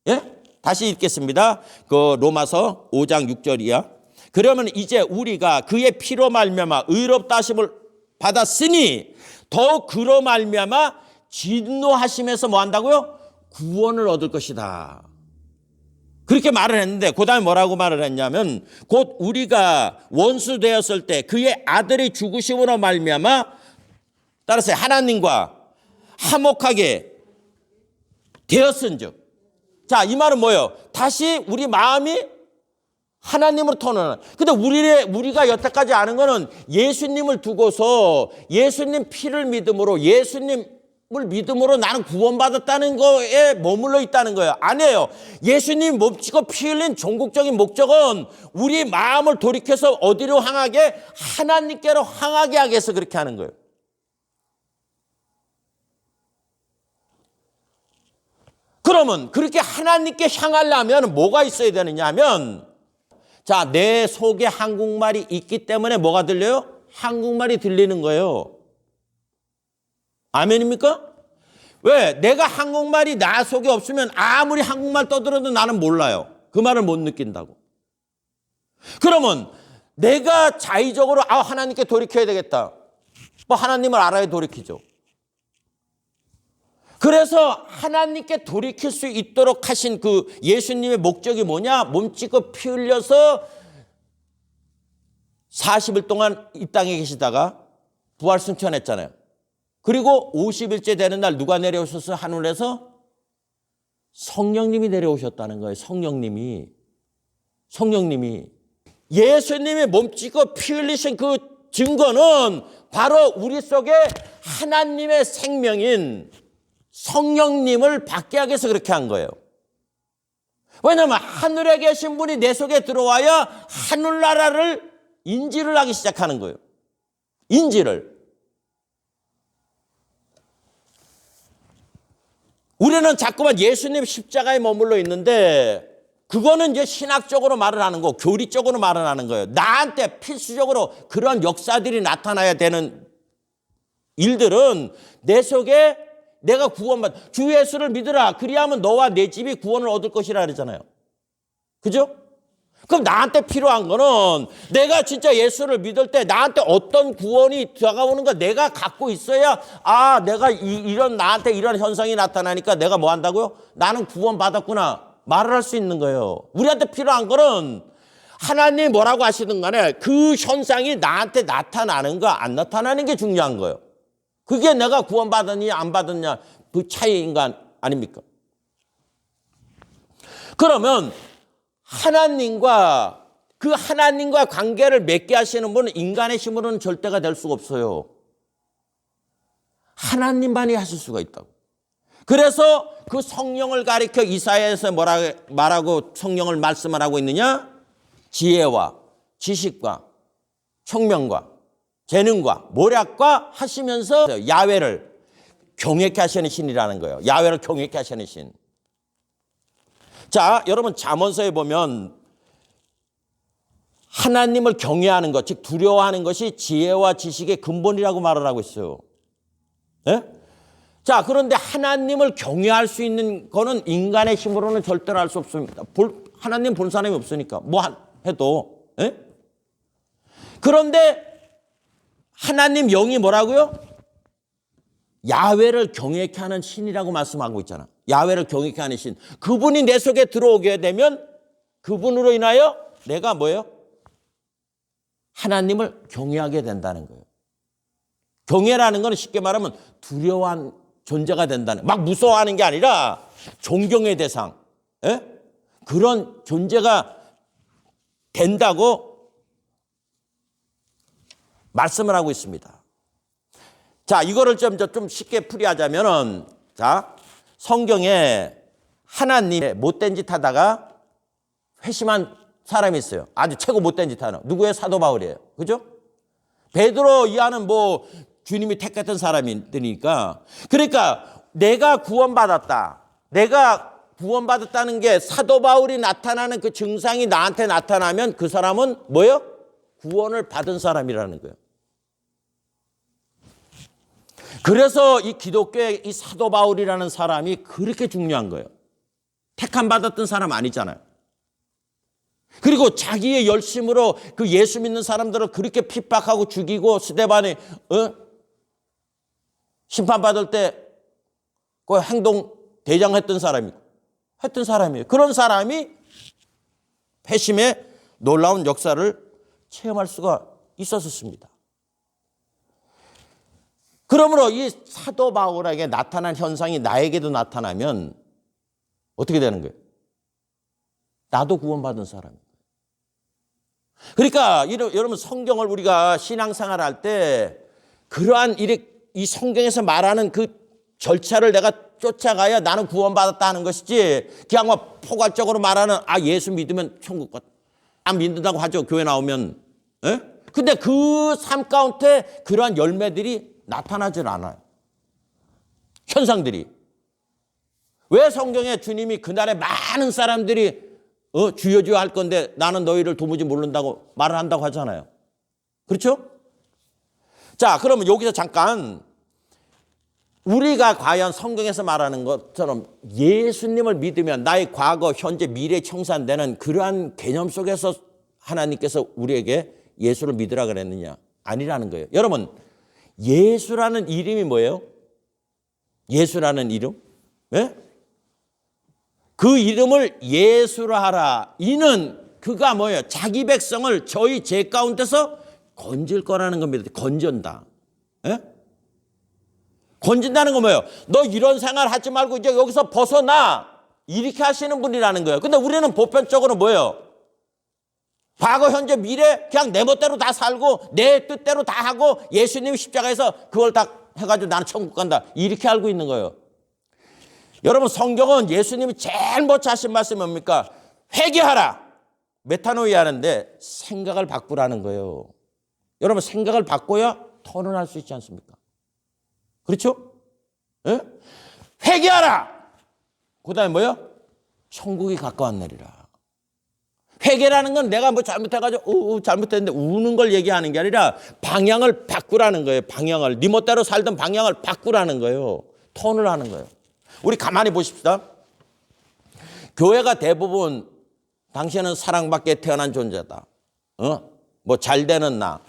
예? 다시 읽겠습니다. 그 로마서 5장 6절이야. 그러면 이제 우리가 그의 피로 말미암아 의롭다 하심을 받았으니 더 그로 말미암아 진노하심에서 뭐 한다고요? 구원을 얻을 것이다. 그렇게 말을 했는데 그 다음에 뭐라고 말을 했냐면 곧 우리가 원수 되었을 때 그의 아들이 죽으심으로 말미암아 따라서 하나님과 화목하게 되었은즉. 자, 이 말은 뭐예요? 다시 우리 마음이 하나님으로 터는. 근데 우리가 여태까지 아는 거는 예수님을 두고서 예수님 피를 믿음으로 예수님을 믿음으로 나는 구원받았다는 거에 머물러 있다는 거예요. 아니에요. 예수님 몸치고 피 흘린 종국적인 목적은 우리 마음을 돌이켜서 어디로 향하게? 하나님께로 향하게 하기 위해서 그렇게 하는 거예요. 그러면 그렇게 하나님께 향하려면 뭐가 있어야 되느냐 하면 자, 내 속에 한국말이 있기 때문에 뭐가 들려요? 한국말이 들리는 거예요. 아멘입니까? 왜? 내가 한국말이 나 속에 없으면 아무리 한국말 떠들어도 나는 몰라요. 그 말을 못 느낀다고. 그러면 내가 자의적으로 하나님께 돌이켜야 되겠다. 뭐 하나님을 알아야 돌이키죠. 그래서 하나님께 돌이킬 수 있도록 하신 그 예수님의 목적이 뭐냐? 몸짓고 피 흘려서 40일 동안 이 땅에 계시다가 부활 승천했잖아요. 그리고 50일째 되는 날 누가 내려오셔서 하늘에서? 성령님이 내려오셨다는 거예요. 성령님이. 예수님이 몸짓고 피 흘리신 그 증거는 바로 우리 속에 하나님의 생명인 성령님을 받게 하기 위해서 그렇게 한 거예요. 왜냐하면 하늘에 계신 분이 내 속에 들어와야 하늘나라를 인지를 하기 시작하는 거예요. 인지를. 우리는 자꾸만 예수님 십자가에 머물러 있는데 그거는 이제 신학적으로 말을 하는 거, 교리적으로 말을 하는 거예요. 나한테 필수적으로 그런 역사들이 나타나야 되는 일들은 내 속에 내가 구원받 주 예수를 믿으라. 그리하면 너와 내 집이 구원을 얻을 것이라 그러잖아요. 그죠? 그럼 나한테 필요한 거는 내가 진짜 예수를 믿을 때 나한테 어떤 구원이 다가오는가 내가 갖고 있어야 내가 나한테 이런 현상이 나타나니까 내가 뭐 한다고요? 나는 구원받았구나 말을 할 수 있는 거예요. 우리한테 필요한 거는 하나님이 뭐라고 하시든 간에 그 현상이 나한테 나타나는가 안 나타나는 게 중요한 거예요. 그게 내가 구원받았냐 안 받았냐 그 차이인 거 아닙니까? 그러면 하나님과 그 하나님과 관계를 맺게 하시는 분은 인간의 힘으로는 절대가 될 수가 없어요. 하나님만이 하실 수가 있다고. 그래서 그 성령을 가리켜 이사야에서 뭐라 말하고 성령을 말씀을 하고 있느냐? 지혜와 지식과 총명과 재능과 모략과 하시면서 야훼를 경외케 하시는 신이라는 거예요. 야훼를 경외케 하시는 신. 자, 여러분 잠언서에 보면 하나님을 경외하는 것, 즉 두려워하는 것이 지혜와 지식의 근본이라고 말을 하고 있어요. 네? 자, 그런데 하나님을 경외할 수 있는 거는 인간의 힘으로는 절대로 할 수 없습니다. 하나님 본 사람이 없으니까 뭐 해도. 네? 그런데 하나님 영이 뭐라고요? 야훼를 경외케 하는 신이라고 말씀하고 있잖아. 야훼를 경외케 하는 신. 그분이 내 속에 들어오게 되면 그분으로 인하여 내가 뭐예요? 하나님을 경외하게 된다는 거예요. 경외라는 건 쉽게 말하면 두려워한 존재가 된다는, 막 무서워하는 게 아니라 존경의 대상, 예? 그런 존재가 된다고 말씀을 하고 있습니다. 자, 이거를 좀 쉽게 풀이하자면은, 자, 성경에 하나님의 못된 짓 하다가 회심한 사람이 있어요. 아주 최고 못된 짓 하는. 누구예요? 사도 바울이에요. 그죠? 베드로 이하는 뭐 주님이 택했던 사람이니까. 그러니까 내가 구원받았다. 내가 구원받았다는 게 사도 바울이 나타나는 그 증상이 나한테 나타나면 그 사람은 뭐예요? 구원을 받은 사람이라는 거예요. 그래서 이 기독교의 이 사도 바울이라는 사람이 그렇게 중요한 거예요. 택함 받았던 사람 아니잖아요. 그리고 자기의 열심으로 그 예수 믿는 사람들을 그렇게 핍박하고 죽이고 스데반이 심판받을 때 그 행동 대장했던 사람이에요. 그런 사람이 회심의 놀라운 역사를 체험할 수가 있었습니다. 그러므로 이 사도 바울에게 나타난 현상이 나에게도 나타나면 어떻게 되는 거예요? 나도 구원받은 사람이에요. 그러니까 여러분 성경을 우리가 신앙생활 할 때 그러한 이 성경에서 말하는 그 절차를 내가 쫓아가야 나는 구원받았다 하는 것이지, 그냥 뭐 포괄적으로 말하는 예수 믿으면 천국 같다. 안 믿는다고 하죠. 교회 나오면. 에? 근데 그 삶 가운데 그러한 열매들이 나타나질 않아요. 현상들이. 왜 성경에 주님이 그날에 많은 사람들이 주여 주여 할 건데 나는 너희를 도무지 모른다고 말을 한다고 하잖아요. 그렇죠? 자, 그러면 여기서 잠깐 우리가 과연 성경에서 말하는 것처럼 예수님을 믿으면 나의 과거, 현재, 미래 청산되는 그러한 개념 속에서 하나님께서 우리에게 예수를 믿으라 그랬느냐? 아니라는 거예요. 여러분, 예수라는 이름이 뭐예요? 예수라는 이름? 네? 그 이름을 예수라 하라. 이는 그가 뭐예요? 자기 백성을 저희 죄 가운데서 건질 거라는 겁니다. 건전다. 예? 건진다는 건 뭐예요? 너 이런 생활 하지 말고 이제 여기서 벗어나. 이렇게 하시는 분이라는 거예요. 근데 우리는 보편적으로 뭐예요? 과거, 현재, 미래 그냥 내 멋대로 다 살고 내 뜻대로 다 하고 예수님이 십자가에서 그걸 다 해가지고 나는 천국 간다. 이렇게 알고 있는 거예요. 여러분, 성경은 예수님이 제일 먼저 하신 말씀이 뭡니까? 회개하라. 메타노이 하는데 생각을 바꾸라는 거예요. 여러분, 생각을 바꿔야 턴을 수 있지 않습니까? 그렇죠? 예? 회개하라. 그 다음에 뭐요? 천국이 가까웠느니라. 회개라는 건 내가 뭐 잘못해가지고 잘못했는데 우는 걸 얘기하는 게 아니라 방향을 바꾸라는 거예요. 방향을. 네 멋대로 살던 방향을 바꾸라는 거예요. 턴을 하는 거예요. 우리 가만히 보십시다. 교회가 대부분 당신은 사랑받게 태어난 존재다. 뭐 잘 되는 나.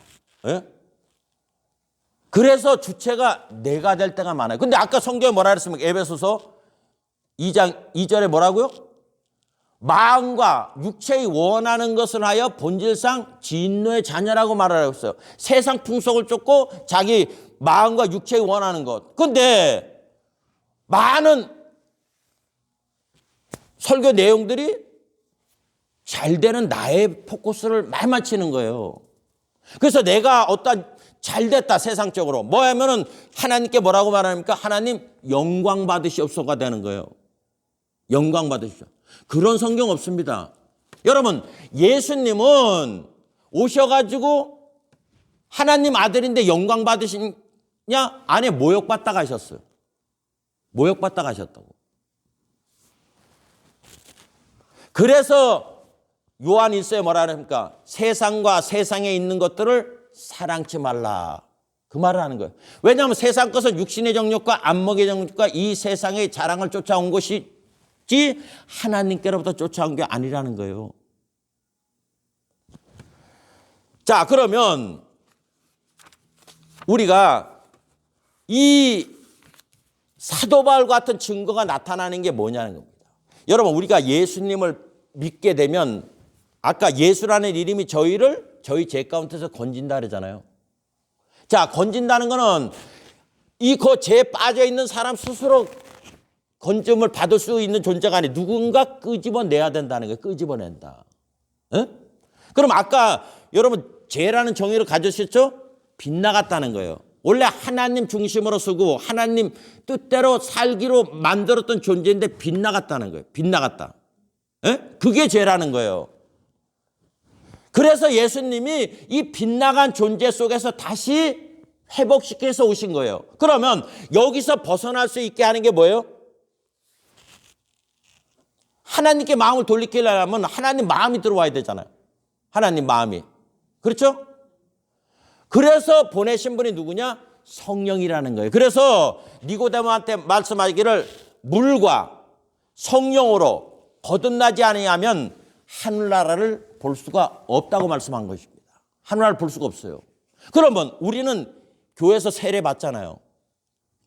그래서 주체가 내가 될 때가 많아요. 근데 아까 성경에 뭐라 그랬습니까? 에베소서 2장 2절에 뭐라고요? 마음과 육체의 원하는 것을 하여 본질상 진노의 자녀라고 말하라고 했어요. 세상 풍속을 쫓고 자기 마음과 육체의 원하는 것. 근데 많은 설교 내용들이 잘 되는 나의 포커스를 많이 맞추는 거예요. 그래서 내가 어떤 잘 됐다 세상적으로 뭐냐면은 하나님께 뭐라고 말합니까? 하나님 영광 받으시옵소서가 되는 거예요. 영광 받으시오. 그런 성경 없습니다. 여러분 예수님은 오셔가지고 하나님 아들인데 영광 받으시냐? 아니 모욕받다 가셨어요. 모욕받다 가셨다고. 그래서 요한 1서에 뭐라 합니까? 세상과 세상에 있는 것들을 사랑치 말라. 그 말을 하는 거예요. 왜냐하면 세상 것은 육신의 정욕과 안목의 정욕과 이 세상의 자랑을 쫓아온 것이지 하나님께로부터 쫓아온 게 아니라는 거예요. 자, 그러면 우리가 이 사도 바울 같은 증거가 나타나는 게 뭐냐는 겁니다. 여러분 우리가 예수님을 믿게 되면 아까 예수라는 이름이 저희 죄 가운데서 건진다 그러잖아요. 자, 건진다는 거는 이 그 죄에 빠져 있는 사람 스스로 건짐을 받을 수 있는 존재가 아니라 누군가 끄집어내야 된다는 거예요. 끄집어낸다. 에? 그럼 아까 여러분 죄라는 정의를 가졌었죠? 빗나갔다는 거예요. 원래 하나님 중심으로 쓰고 하나님 뜻대로 살기로 만들었던 존재인데 빗나갔다는 거예요. 빗나갔다. 에? 그게 죄라는 거예요. 그래서 예수님이 이 빗나간 존재 속에서 다시 회복시켜서 오신 거예요. 그러면 여기서 벗어날 수 있게 하는 게 뭐예요? 하나님께 마음을 돌리키려면 하나님 마음이 들어와야 되잖아요. 하나님 마음이. 그렇죠? 그래서 보내신 분이 누구냐? 성령이라는 거예요. 그래서 니고데모한테 말씀하기를 물과 성령으로 거듭나지 아니하면 하늘나라를 볼 수가 없다고 말씀한 것입니다. 하늘나라를 볼 수가 없어요. 그러면 우리는 교회에서 세례 받잖아요.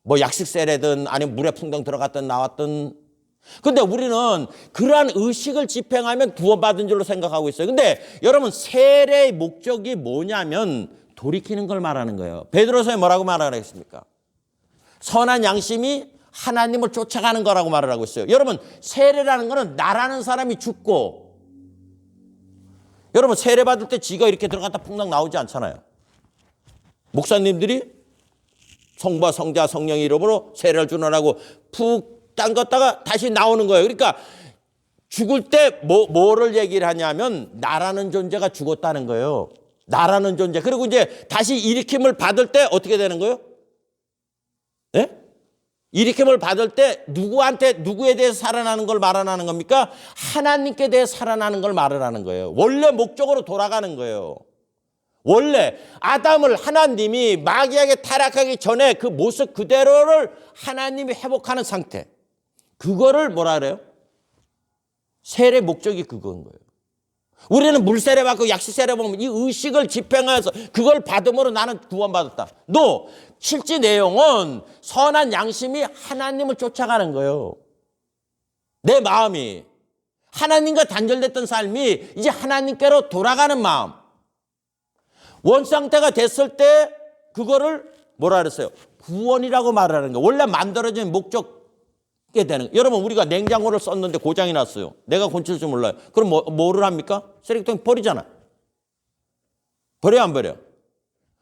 뭐 약식 세례든 아니면 물에 풍덩 들어갔든 나왔든. 근데 우리는 그러한 의식을 집행하면 구원받은 줄로 생각하고 있어요. 근데 여러분 세례의 목적이 뭐냐면 돌이키는 걸 말하는 거예요. 베드로서에 뭐라고 말하겠습니까? 선한 양심이 하나님을 쫓아가는 거라고 말을 하고 있어요. 여러분 세례라는 거는 나라는 사람이 죽고 여러분 세례 받을 때 지가 이렇게 들어갔다 풍덩 나오지 않잖아요. 목사님들이 성부와 성자 성령 이름으로 세례를 주노라고 푹 담갔다가 다시 나오는 거예요. 그러니까 죽을 때 뭐를 얘기를 하냐면 나라는 존재가 죽었다는 거예요. 나라는 존재. 그리고 이제 다시 일으킴을 받을 때 어떻게 되는 거예요? 네? 일으킴을 받을 때 누구에 대해서 살아나는 걸 말하는 겁니까? 하나님께 대해서 살아나는 걸 말을 하는 거예요. 원래 목적으로 돌아가는 거예요. 원래 아담을 하나님이 마귀에게 타락하기 전에 그 모습 그대로를 하나님이 회복하는 상태. 그거를 뭐라 그래요? 세례 목적이 그건 거예요. 우리는 물세례 받고 약식세례 보면 이 의식을 집행해서 그걸 받음으로 나는 구원받았다. 너 실제 내용은 선한 양심이 하나님을 쫓아가는 거예요. 내 마음이 하나님과 단절됐던 삶이 이제 하나님께로 돌아가는 마음. 원상태가 됐을 때 그거를 뭐라 그랬어요? 구원이라고 말하는 거예요. 원래 만들어진 목적게 되는 거예요. 여러분 우리가 냉장고를 썼는데 고장이 났어요. 내가 고칠 줄 몰라요. 그럼 뭐를 합니까? 쓰레기통에 버리잖아. 버려 안 버려?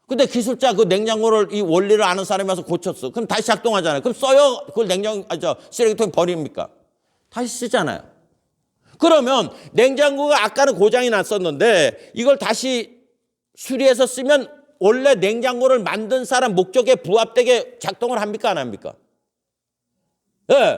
근데 기술자 그 냉장고를 이 원리를 아는 사람이 와서 고쳤어. 그럼 다시 작동하잖아요. 그럼 써요. 그걸 쓰레기통에 버립니까? 다시 쓰잖아요. 그러면 냉장고가 아까는 고장이 났었는데 이걸 다시 수리해서 쓰면 원래 냉장고를 만든 사람 목적에 부합되게 작동을 합니까? 안 합니까? 네.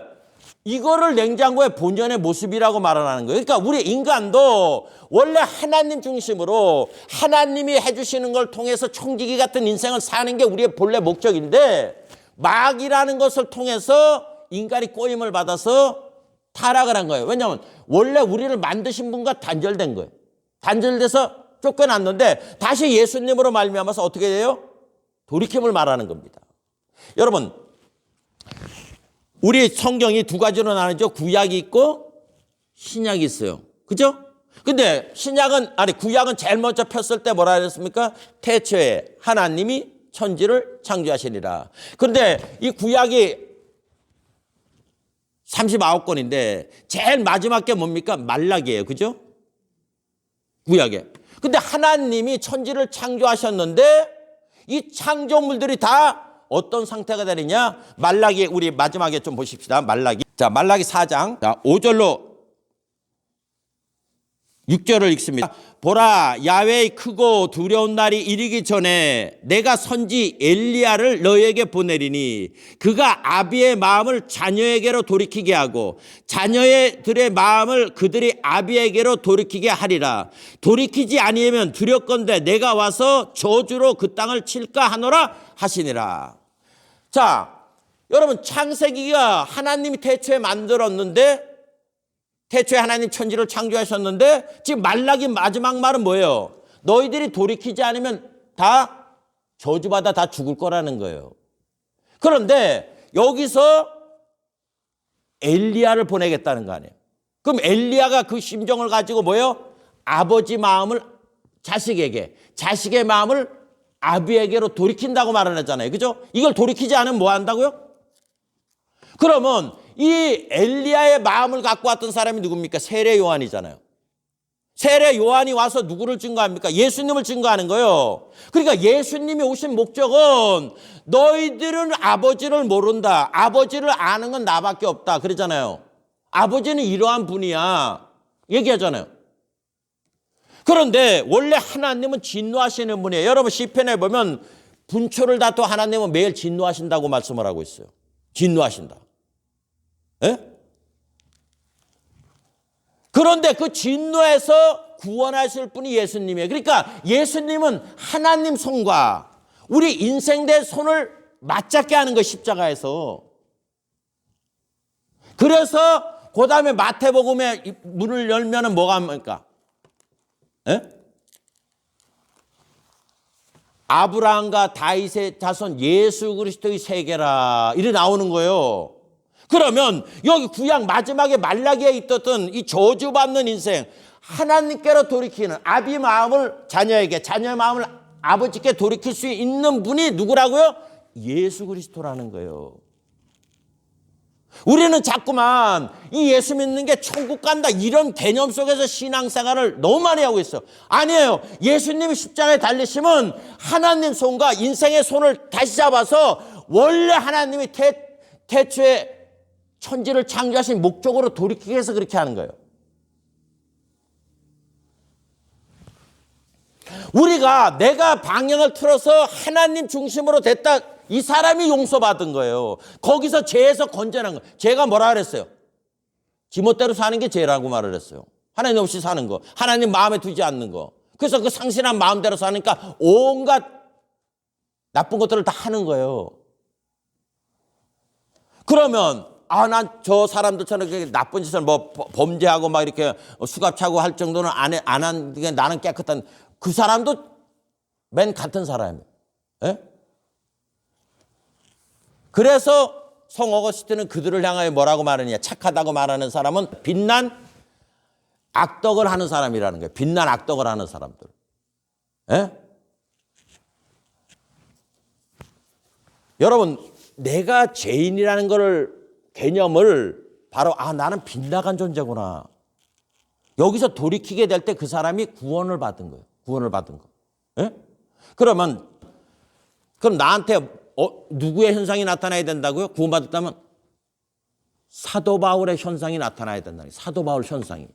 이거를 냉장고의 본연의 모습이라고 말하는 거예요. 그러니까 우리 인간도 원래 하나님 중심으로 하나님이 해주시는 걸 통해서 청지기 같은 인생을 사는 게 우리의 본래 목적인데 마귀라는 것을 통해서 인간이 꼬임을 받아서 타락을 한 거예요. 왜냐하면 원래 우리를 만드신 분과 단절된 거예요. 단절돼서 쫓겨났는데 다시 예수님으로 말미암아서 어떻게 돼요? 돌이킴을 말하는 겁니다. 여러분 우리 성경이 두 가지로 나누죠. 구약이 있고 신약이 있어요. 그죠? 근데 구약은 제일 먼저 폈을 때 뭐라 그랬습니까? 태초에 하나님이 천지를 창조하시니라. 그런데 이 구약이 39권인데 제일 마지막 게 뭡니까? 말라기예요. 그죠? 구약에. 근데 하나님이 천지를 창조하셨는데 이 창조물들이 다 어떤 상태가 되느냐? 말라기, 우리 마지막에 좀 보십시다. 말라기. 자, 말라기 4장. 자, 5절로 6절을 읽습니다. 보라, 야훼의 크고 두려운 날이 이르기 전에 내가 선지 엘리야를 너에게 보내리니 그가 아비의 마음을 자녀에게로 돌이키게 하고 자녀들의 마음을 그들이 아비에게로 돌이키게 하리라. 돌이키지 아니하면 두렵건대 내가 와서 저주로 그 땅을 칠까 하노라 하시니라. 자, 여러분, 창세기가 하나님이 태초에 만들었는데, 태초에 하나님 천지를 창조하셨는데, 지금 말라기 마지막 말은 뭐예요? 너희들이 돌이키지 않으면 다 저주받아 다 죽을 거라는 거예요. 그런데 여기서 엘리야를 보내겠다는 거 아니에요? 그럼 엘리야가 그 심정을 가지고 뭐예요? 아버지 마음을 자식에게, 자식의 마음을 아비에게로 돌이킨다고 말을 하잖아요. 그죠? 이걸 돌이키지 않으면 뭐 한다고요? 그러면 이 엘리야의 마음을 갖고 왔던 사람이 누굽니까? 세례 요한이잖아요. 세례 요한이 와서 누구를 증거합니까? 예수님을 증거하는 거예요. 그러니까 예수님이 오신 목적은 너희들은 아버지를 모른다. 아버지를 아는 건 나밖에 없다. 그러잖아요. 아버지는 이러한 분이야. 얘기하잖아요. 그런데 원래 하나님은 진노하시는 분이에요. 여러분 시편에 보면 분초를 다투 하나님은 매일 진노하신다고 말씀을 하고 있어요. 진노하신다. 예? 그런데 그 진노에서 구원하실 분이 예수님이에요. 그러니까 예수님은 하나님 손과 우리 인생의 손을 맞잡게 하는 거 십자가에서. 그래서 그 다음에 마태복음에 문을 열면은 뭐가 합니까? 예? 아브라함과 다윗의 자손 예수 그리스도의 세계라 이래 나오는 거예요. 그러면 여기 구약 마지막에 말라기에 있었던 이 저주받는 인생, 하나님께로 돌이키는 아비 마음을 자녀에게, 자녀의 마음을 아버지께 돌이킬 수 있는 분이 누구라고요? 예수 그리스도라는 거예요. 우리는 자꾸만 이 예수 믿는 게 천국 간다 이런 개념 속에서 신앙생활을 너무 많이 하고 있어요. 아니에요. 예수님이 십자가에 달리시면 하나님 손과 인생의 손을 다시 잡아서 원래 하나님이 태초에 천지를 창조하신 목적으로 돌이키기 위해서 그렇게 하는 거예요. 우리가 내가 방향을 틀어서 하나님 중심으로 됐다. 이 사람이 용서받은 거예요. 거기서 죄에서 건져낸 거예요. 죄가 뭐라 그랬어요? 지멋대로 사는 게 죄라고 말을 했어요. 하나님 없이 사는 거. 하나님 마음에 두지 않는 거. 그래서 그 상실한 마음대로 사니까 온갖 나쁜 것들을 다 하는 거예요. 그러면 난 저 사람들처럼 나쁜 짓을 뭐 범죄하고 막 이렇게 수갑차고 할 정도는 안 한 게 나는 깨끗한 그 사람도 맨 같은 사람이에요. 예? 그래서 성 어거스틴은 그들을 향하여 뭐라고 말하느냐? 착하다고 말하는 사람은 빛난 악덕을 하는 사람이라는 거예요. 빛난 악덕을 하는 사람들. 예? 여러분, 내가 죄인이라는 거를 개념을 바로 나는 빗나간 존재구나. 여기서 돌이키게 될 때 그 사람이 구원을 받은 거예요. 구원을 받은 거. 예? 그럼 나한테 누구의 현상이 나타나야 된다고요? 구원받았다면 사도 바울의 현상이 나타나야 된다는 거예요. 사도 바울 현상이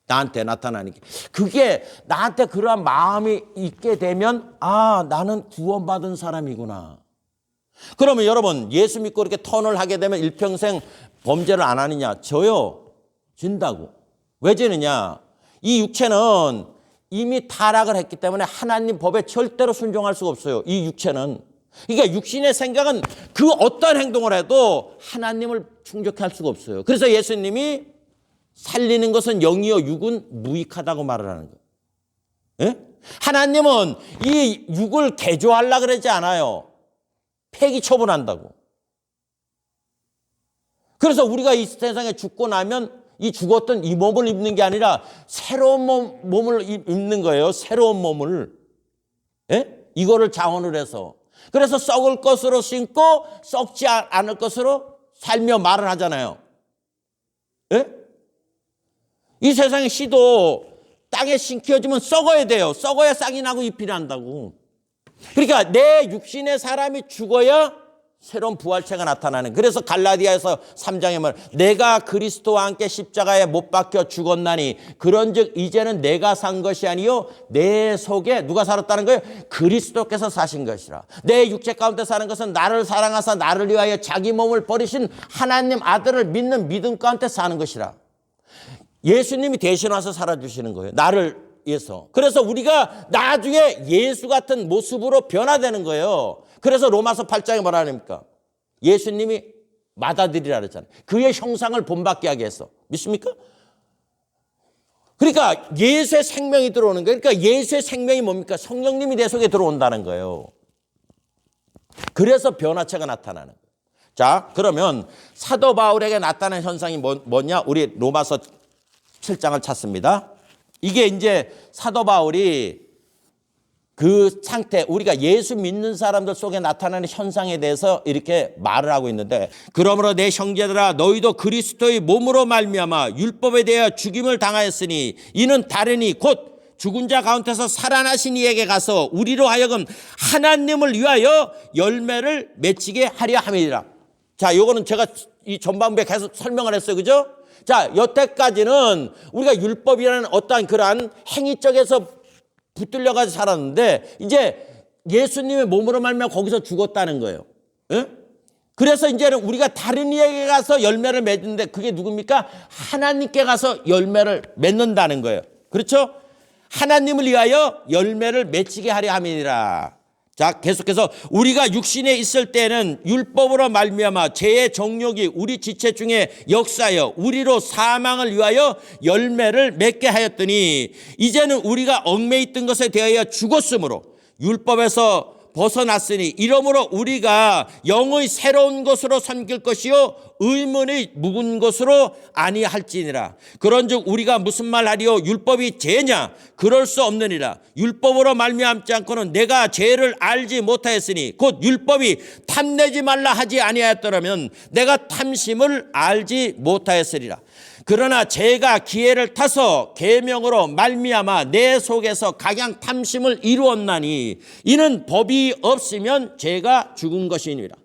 나한테 나타나는 게. 그게 나한테 그러한 마음이 있게 되면 나는 구원받은 사람이구나. 그러면 여러분 예수 믿고 이렇게 턴을 하게 되면 일평생 범죄를 안 하느냐? 저요. 진다고. 왜 지느냐? 이 육체는 이미 타락을 했기 때문에 하나님 법에 절대로 순종할 수가 없어요. 이 육체는. 그러니까 육신의 생각은 그 어떤 행동을 해도 하나님을 충족해 할 수가 없어요. 그래서 예수님이 살리는 것은 영이요 육은 무익하다고 말을 하는 거예요. 예? 하나님은 이 육을 개조하려고 그러지 않아요. 폐기 처분한다고. 그래서 우리가 이 세상에 죽고 나면 이 죽었던 이 몸을 입는 게 아니라 새로운 몸을 입는 거예요. 새로운 몸을. 예? 이거를 자원을 해서. 그래서 썩을 것으로 신고 썩지 않을 것으로 살며 말을 하잖아요. 예? 이 세상의 씨도 땅에 심겨지면 썩어야 돼요. 썩어야 싹이 나고 잎이 난다고. 그러니까 내 육신의 사람이 죽어야 새로운 부활체가 나타나는. 그래서 갈라디아에서 3장에 말 내가 그리스도와 함께 십자가에 못 박혀 죽었나니 그런즉 이제는 내가 산 것이 아니요 내 속에 누가 살았다는 거예요? 그리스도께서 사신 것이라. 내 육체 가운데 사는 것은 나를 사랑하사 나를 위하여 자기 몸을 버리신 하나님 아들을 믿는 믿음 가운데 사는 것이라. 예수님이 대신 와서 살아주시는 거예요. 나를 위해서. 그래서 우리가 나중에 예수 같은 모습으로 변화되는 거예요. 그래서 로마서 8장에 뭐라 합니까? 예수님이 맏아들이라 그랬잖아요. 그의 형상을 본받게 하게 했어. 믿습니까? 그러니까 예수의 생명이 들어오는 거예요. 그러니까 예수의 생명이 뭡니까? 성령님이 내 속에 들어온다는 거예요. 그래서 변화체가 나타나는 거예요. 자, 그러면 사도 바울에게 나타난 현상이 뭐냐? 우리 로마서 7장을 찾습니다. 이게 이제 사도 바울이 그 상태, 우리가 예수 믿는 사람들 속에 나타나는 현상에 대해서 이렇게 말을 하고 있는데, 그러므로 내 형제들아 너희도 그리스도의 몸으로 말미암아 율법에 대하여 죽임을 당하였으니 이는 다르니 곧 죽은 자 가운데서 살아나신 이에게 가서 우리로 하여금 하나님을 위하여 열매를 맺히게 하려 함이니라. 자, 요거는 제가 이 전반부에 계속 설명을 했어요. 그죠? 자, 여태까지는 우리가 율법이라는 어떠한 그러한 행위 쪽에서 붙들려가지고 살았는데 이제 예수님의 몸으로 말미암아 거기서 죽었다는 거예요. 예? 그래서 이제는 우리가 다른 이에게 가서 열매를 맺는데 그게 누굽니까? 하나님께 가서 열매를 맺는다는 거예요. 그렇죠? 하나님을 위하여 열매를 맺히게 하려 함이니라. 자, 계속해서 우리가 육신에 있을 때는 율법으로 말미암아 죄의 정욕이 우리 지체 중에 역사하여 우리로 사망을 위하여 열매를 맺게 하였더니 이제는 우리가 얽매여 있던 것에 대하여 죽었으므로 율법에서 벗어났으니 이러므로 우리가 영의 새로운 것으로 섬길 것이요 의문의 묵은 것으로 아니할지니라. 그런즉 우리가 무슨 말하리요? 율법이 죄냐? 그럴 수 없느니라. 율법으로 말미암지 않고는 내가 죄를 알지 못하였으니 곧 율법이 탐내지 말라 하지 아니하였더라면 내가 탐심을 알지 못하였으리라. 그러나 죄가 기회를 타서 계명으로 말미암아 내 속에서 각양 탐심을 이루었나니 이는 법이 없으면 죄가 죽은 것이니라.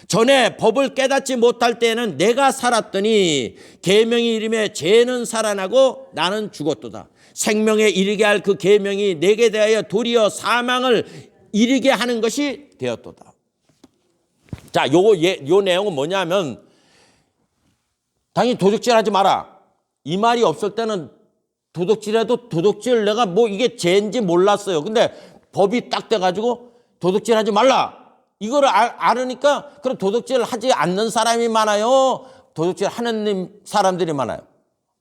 전에 법을 깨닫지 못할 때에는 내가 살았더니 계명이 이름에 죄는 살아나고 나는 죽었도다. 생명에 이르게 할 그 계명이 내게 대하여 도리어 사망을 이르게 하는 것이 되었도다. 자, 요 내용은 뭐냐면 당연히 도둑질하지 마라. 이 말이 없을 때는 도둑질해도 도둑질 내가 뭐 이게 죄인지 몰랐어요. 근데 법이 딱 돼가지고 도둑질하지 말라. 이거를 알으니까 그럼 도둑질 하지 않는 사람이 많아요? 도둑질 하는 사람들이 많아요?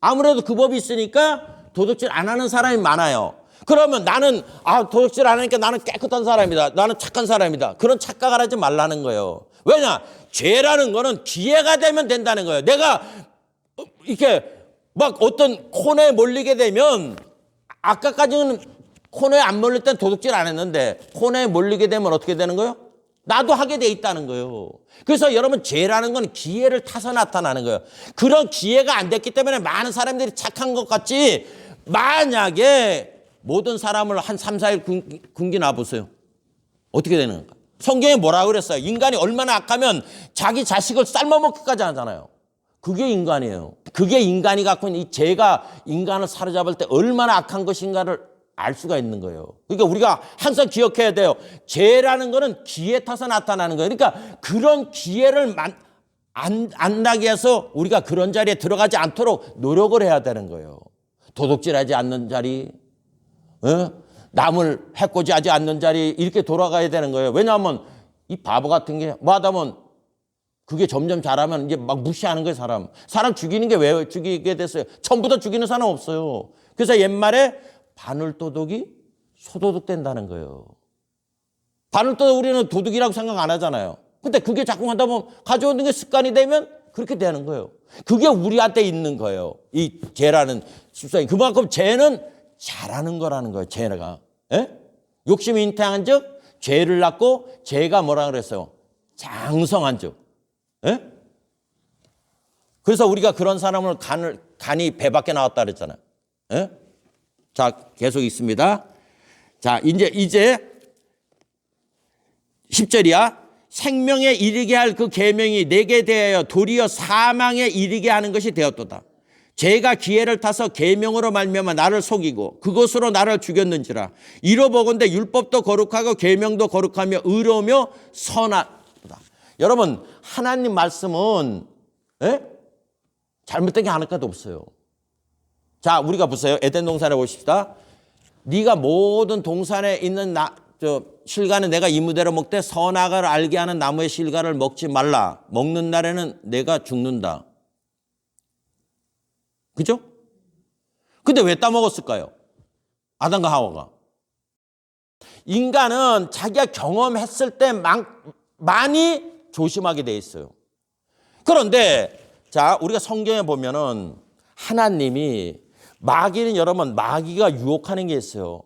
아무래도 그 법이 있으니까 도둑질 안 하는 사람이 많아요. 그러면 나는 도둑질 안 하니까 나는 깨끗한 사람이다. 나는 착한 사람이다. 그런 착각을 하지 말라는 거예요. 왜냐? 죄라는 거는 기회가 되면 된다는 거예요. 내가 이렇게 막 어떤 코너에 몰리게 되면 아까까지는 코너에 안 몰릴 땐 도둑질 안 했는데 코너에 몰리게 되면 어떻게 되는 거예요? 나도 하게 돼 있다는 거예요. 그래서 여러분 죄라는 건 기회를 타서 나타나는 거예요. 그런 기회가 안 됐기 때문에 많은 사람들이 착한 것 같지 만약에 모든 사람을 한 3, 4일 굶기 놔보세요. 어떻게 되는 건가? 성경에 뭐라고 그랬어요? 인간이 얼마나 악하면 자기 자식을 삶아먹기까지 하잖아요. 그게 인간이에요. 그게 인간이 갖고 있는 이 죄가 인간을 사로잡을 때 얼마나 악한 것인가를 알 수가 있는 거예요. 그러니까 우리가 항상 기억해야 돼요. 죄라는 거는 기회 타서 나타나는 거예요. 그러니까 그런 기회를 안 나게 해서 우리가 그런 자리에 들어가지 않도록 노력을 해야 되는 거예요. 도둑질하지 않는 자리, 남을 해코지하지 않는 자리 이렇게 돌아가야 되는 거예요. 왜냐하면 이 바보 같은 게 뭐 하다 보면 그게 점점 잘하면 이제 막 무시하는 거예요, 사람. 사람 죽이는 게 왜 죽이게 됐어요? 처음부터 죽이는 사람 없어요. 그래서 옛말에 바늘도둑이 소도둑 된다는 거예요. 바늘도둑 우리는 도둑이라고 생각 안 하잖아요. 근데 그게 자꾸 하다 보면 가져오는 게 습관이 되면 그렇게 되는 거예요. 그게 우리한테 있는 거예요. 이 죄라는 습성이. 그만큼 죄는 잘하는 거라는 거예요, 죄가. 예? 욕심이 잉태한 즉 죄를 낳고 죄가 뭐라 그랬어요? 장성한 즉. 예? 그래서 우리가 그런 사람을 간이 배 밖에 나왔다 그랬잖아요. 예? 자, 계속 있습니다. 자, 이제 10절이야. 생명에 이르게 할 그 계명이 내게 대하여 도리어 사망에 이르게 하는 것이 되었도다. 죄가 기회를 타서 계명으로 말미암아 나를 속이고 그것으로 나를 죽였는지라. 이로보건대 율법도 거룩하고 계명도 거룩하며 의로우며 선하다. 여러분, 하나님 말씀은 잘못된 게 하나도 없어요. 자, 우리가 보세요. 에덴 동산에 보십시다. 네가 모든 동산에 있는 실과는 내가 이무대로 먹되 선악을 알게 하는 나무의 실과를 먹지 말라. 먹는 날에는 내가 죽는다. 그죠? 근데 왜 따먹었을까요? 아담과 하와가. 인간은 자기가 경험했을 때 많이 조심하게 돼 있어요. 그런데 자, 우리가 성경에 보면은 하나님이 여러분 마귀가 유혹하는 게 있어요.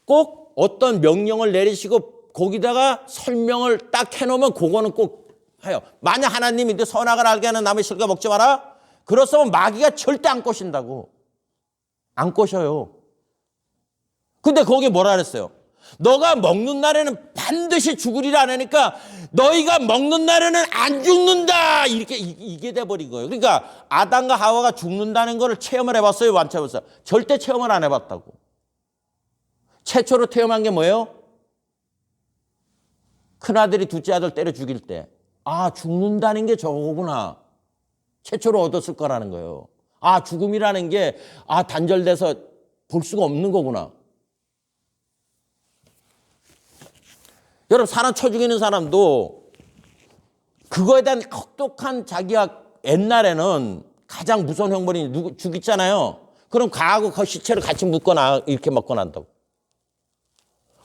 꼭 어떤 명령을 내리시고 거기다가 설명을 딱 해놓으면 그거는 꼭 해요. 만약 하나님이 선악을 알게 하는 나무의 실과 먹지 마라. 그렇다면 마귀가 절대 안 꼬신다고. 안 꼬셔요. 근데 거기 뭐라 그랬어요? 너가 먹는 날에는 반드시 죽으리라 하니까 너희가 먹는 날에는 안 죽는다. 이게 돼버린 거예요. 그러니까 아담과 하와가 죽는다는 걸 체험을 해봤어요? 안 해봤어요? 절대 체험을 안 해봤다고. 최초로 체험한 게 뭐예요? 큰아들이 둘째 아들 때려 죽일 때. 아, 죽는다는 게 저거구나. 최초로 얻었을 거라는 거예요. 아, 죽음이라는 게 단절돼서 볼 수가 없는 거구나. 여러분, 사람 쳐 죽이는 사람도 그거에 대한 혹독한 자기가 옛날에는 가장 무서운 형벌이 누구 죽였잖아요. 그럼 가하고 그 시체를 같이 묶거나 이렇게 먹고 난다고.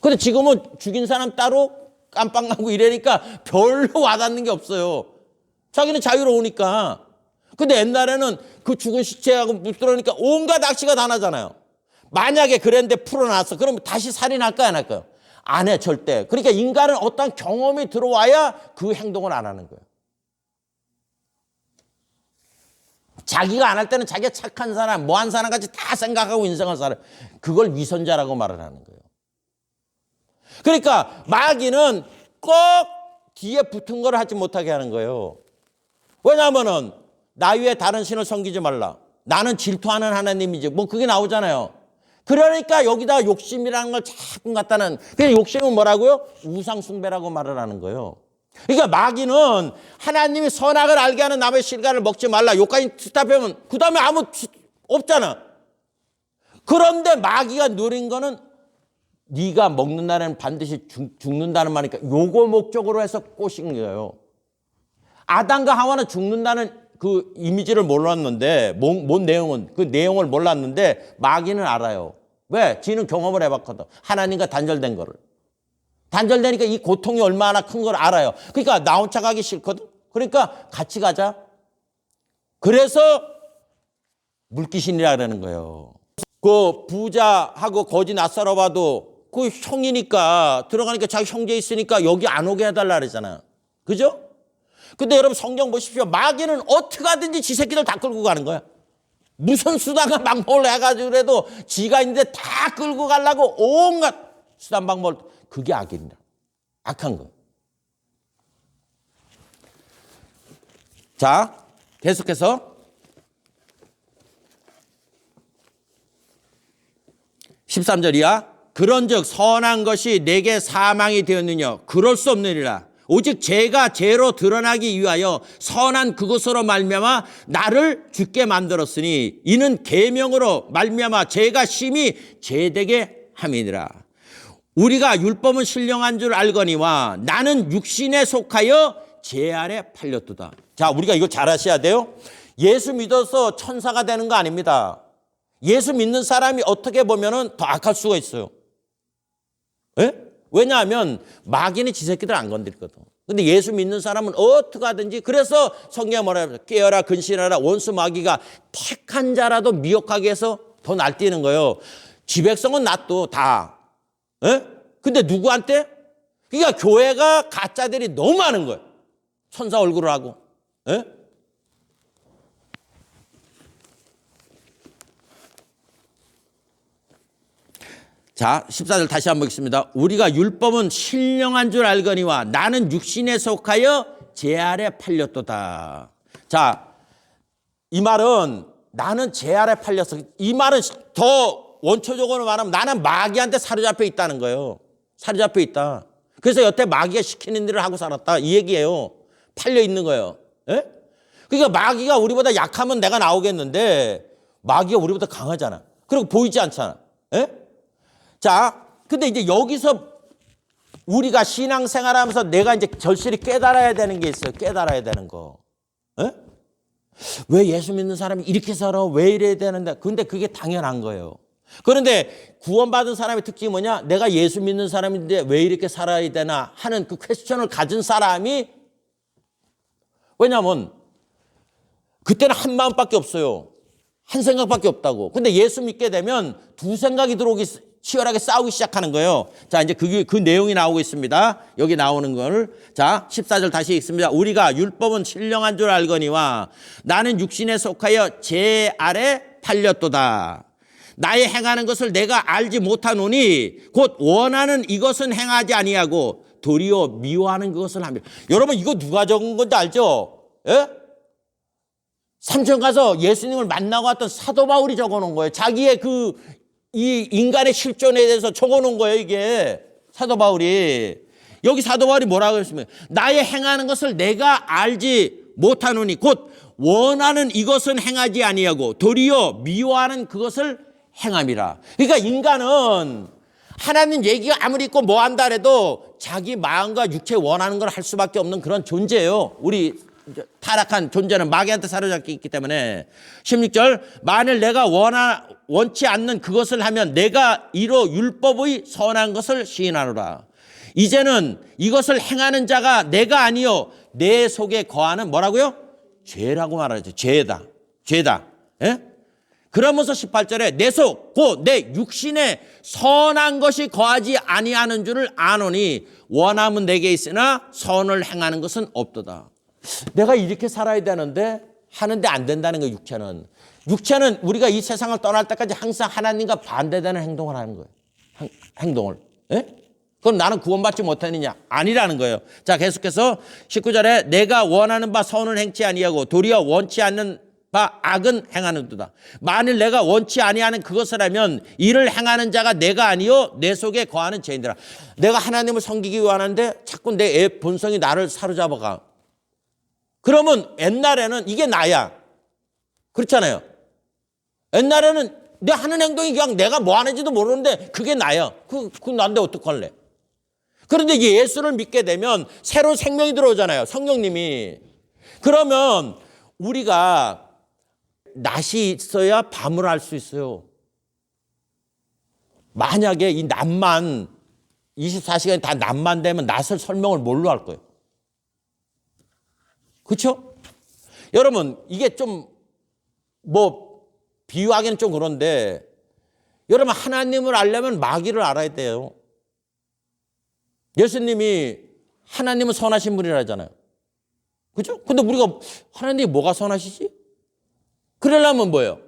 근데 지금은 죽인 사람 따로 깜빵 가고 이러니까 별로 와닿는 게 없어요. 자기는 자유로우니까. 근데 옛날에는 그 죽은 시체하고 묻들어니까 온갖 악취가 다 나잖아요. 만약에 그랬는데 풀어놨어. 그러면 다시 살인할까요, 안 할까요? 안 해, 절대. 그러니까 인간은 어떤 경험이 들어와야 그 행동을 안 하는 거예요. 자기가 안 할 때는 자기가 착한 사람, 뭐한 사람 같이 다 생각하고 인생을 살아요. 그걸 위선자라고 말을 하는 거예요. 그러니까 마귀는 꼭 뒤에 붙은 걸 하지 못하게 하는 거예요. 왜냐하면은 나 위에 다른 신을 섬기지 말라. 나는 질투하는 하나님이지. 뭐 그게 나오잖아요. 그러니까 여기다 욕심이라는 걸 자꾸 갖다는. 그냥 욕심은 뭐라고요? 우상숭배라고 말을 하는 거예요. 그러니까 마귀는 하나님이 선악을 알게 하는 나무의 실과를 먹지 말라. 여기까지 스탑하면 그 다음에 아무 없잖아. 그런데 마귀가 누린 거는 네가 먹는 날에는 반드시 죽는다는 말이니까 요거 목적으로 해서 꼬신 거예요. 아담과 하와는 죽는다는 그 이미지를 몰랐는데 뭔 내용은 그 내용을 몰랐는데 마귀는 알아요. 왜? 지는 경험을 해봤거든. 하나님과 단절된 거를. 단절되니까 이 고통이 얼마나 큰 걸 알아요. 그러니까 나 혼자 가기 싫거든. 그러니까 같이 가자. 그래서 물귀신이라 그러는 거예요. 그 부자하고 거지 낯설어 봐도 그 형이니까 들어가니까 자기 형제 있으니까 여기 안 오게 해달라 그러잖아요. 그죠? 근데 여러분 성경 보십시오. 마귀는 어떻게 하든지 지 새끼들 다 끌고 가는 거야. 무슨 수단과 방법을 해가지고라도 지가 있는데 다 끌고 가려고 온갖 수단 방법을. 그게 악입니다. 악한 거. 자, 계속해서 13절이야. 그런즉 선한 것이 내게 사망이 되었느냐? 그럴 수 없느니라. 오직 죄가 죄로 드러나기 위하여 선한 그것으로 말미암아 나를 죽게 만들었으니 이는 계명으로 말미암아 죄가 심히 죄되게 함이니라. 우리가 율법은 신령한 줄 알거니와 나는 육신에 속하여 죄 아래 팔렸도다. 자, 우리가 이거 잘 아셔야 돼요. 예수 믿어서 천사가 되는 거 아닙니다. 예수 믿는 사람이 어떻게 보면은 더 악할 수가 있어요. 예? 왜냐하면 마귀는 지 새끼들 안 건드리거든. 근데 예수 믿는 사람은 어떻게 하든지. 그래서 성경에 뭐라 해요? 깨어라 근신하라. 원수 마귀가 택한 자라도 미혹하게 해서 더 날뛰는 거예요. 지 백성은 놔둬 다. 예? 근데 누구한테? 그러니까 교회가 가짜들이 너무 많은 거예요. 천사 얼굴을 하고. 예? 자, 14절 다시 한번 읽습니다. 우리가 율법은 신령한 줄 알거니와 나는 육신에 속하여 죄 아래 팔렸도다. 자, 이 말은 나는 죄 아래 팔렸어. 이 말은 더 원초적으로 말하면 나는 마귀한테 사로잡혀 있다는 거예요. 사로잡혀 있다. 그래서 여태 마귀가 시키는 일을 하고 살았다. 이 얘기예요. 팔려 있는 거예요. 예? 그러니까 마귀가 우리보다 약하면 내가 나오겠는데 마귀가 우리보다 강하잖아. 그리고 보이지 않잖아. 예? 자, 근데 이제 여기서 우리가 신앙생활하면서 내가 이제 절실히 깨달아야 되는 게 있어요. 깨달아야 되는 거. 예? 왜 예수 믿는 사람이 이렇게 살아? 왜 이래야 되는데? 근데 그게 당연한 거예요. 그런데 구원받은 사람의 특징이 뭐냐? 내가 예수 믿는 사람인데 왜 이렇게 살아야 되나 하는 그 퀘스천을 가진 사람이, 왜냐하면 그때는 한 마음밖에 없어요. 한 생각밖에 없다고. 근데 예수 믿게 되면 두 생각이 들어오기, 치열하게 싸우기 시작하는 거예요. 자, 이제 그 내용이 나오고 있습니다. 여기 나오는 걸. 자, 14절 다시 읽습니다. 우리가 율법은 신령한 줄 알거니와 나는 육신에 속하여 죄 아래 팔렸도다. 나의 행하는 것을 내가 알지 못하노니 곧 원하는 이것은 행하지 아니하고 도리어 미워하는 그것을 합니다. 여러분, 이거 누가 적은 건지 알죠? 예? 삼천 가서 예수님을 만나고 왔던 사도 바울이 적어놓은 거예요. 자기의 이 인간의 실존에 대해서 적어놓은 거예요, 이게. 사도 바울이. 여기 사도 바울이 뭐라고 했습니까? 나의 행하는 것을 내가 알지 못하노니 곧 원하는 이것은 행하지 아니하고 도리어 미워하는 그것을 행함이라. 그러니까 인간은 하나님 얘기가 아무리 있고 뭐 한다 해도 자기 마음과 육체 원하는 걸 할 수밖에 없는 그런 존재예요. 우리 타락한 존재는 마귀한테 사로잡혀 있기 때문에. 16절, 만일 내가 원치 않는 그것을 하면 내가 이로 율법의 선한 것을 시인하노라. 이제는 이것을 행하는 자가 내가 아니요 내 속에 거하는 뭐라고요? 죄라고 말하죠. 죄다. 예? 그러면서 18절에 내 속, 곧 내 육신에 선한 것이 거하지 아니하는 줄을 아노니 원함은 내게 있으나 선을 행하는 것은 없도다. 내가 이렇게 살아야 되는데 하는데 안 된다는 거예요. 육체는 우리가 이 세상을 떠날 때까지 항상 하나님과 반대되는 행동을 하는 거예요. 행동을. 예? 그럼 나는 구원받지 못하느냐? 아니라는 거예요. 자, 계속해서 19절에 내가 원하는 바 선을 행치 아니하고 도리어 원치 않는 바 악은 행하는도다. 만일 내가 원치 아니하는 그것을 하면 이를 행하는 자가 내가 아니요 내 속에 거하는 죄인들아. 내가 하나님을 섬기기 원하는데 자꾸 내 애 본성이 나를 사로잡아가. 그러면 옛날에는 이게 나야. 그렇잖아요. 옛날에는 내 하는 행동이 그냥 내가 뭐 하는지도 모르는데 그게 나야. 그 난데 어떡할래? 그런데 이제 예수를 믿게 되면 새로운 생명이 들어오잖아요. 성령님이. 그러면 우리가 낮이 있어야 밤을 알 수 있어요. 만약에 이 낮만 24시간이 다 낮만 되면 낮을 설명을 뭘로 할 거예요? 그렇죠? 여러분, 이게 좀 비유하기는 좀 그런데 여러분, 하나님을 알려면 마귀를 알아야 돼요. 예수님이 하나님은 선하신 분이라잖아요. 그렇죠? 근데 우리가 하나님이 뭐가 선하시지? 그러려면 뭐예요?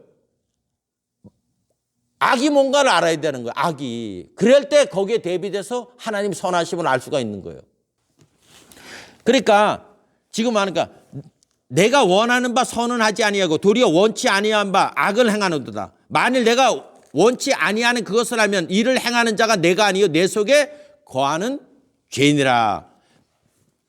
악이 뭔가를 알아야 되는 거예요. 악이. 그럴 때 거기에 대비돼서 하나님 선하심을 알 수가 있는 거예요. 그러니까 지금 하니까 내가 원하는 바 선은 하지 아니하고 도리어 원치 아니한 바 악을 행하노도다. 만일 내가 원치 아니하는 그것을 하면 이를 행하는 자가 내가 아니요 내 속에 거하는 죄인이라.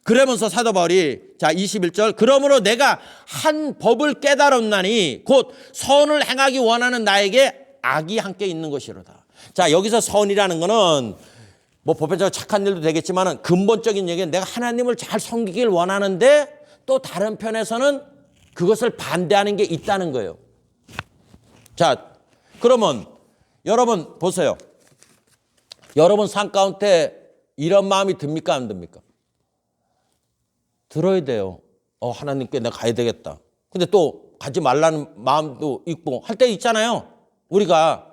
그러면서 사도 바울이 자 21절 그러므로 내가 한 법을 깨달았나니 곧 선을 행하기 원하는 나에게 악이 함께 있는 것이로다. 자, 여기서 선이라는 거는 보편적으로 착한 일도 되겠지만 근본적인 얘기는 내가 하나님을 잘 섬기길 원하는데 또 다른 편에서는 그것을 반대하는 게 있다는 거예요. 자, 그러면 여러분 보세요. 여러분 삶 가운데 이런 마음이 듭니까 안 듭니까? 들어야 돼요. 하나님께 내가 가야 되겠다. 근데 또 가지 말라는 마음도 있고 할 때 있잖아요. 우리가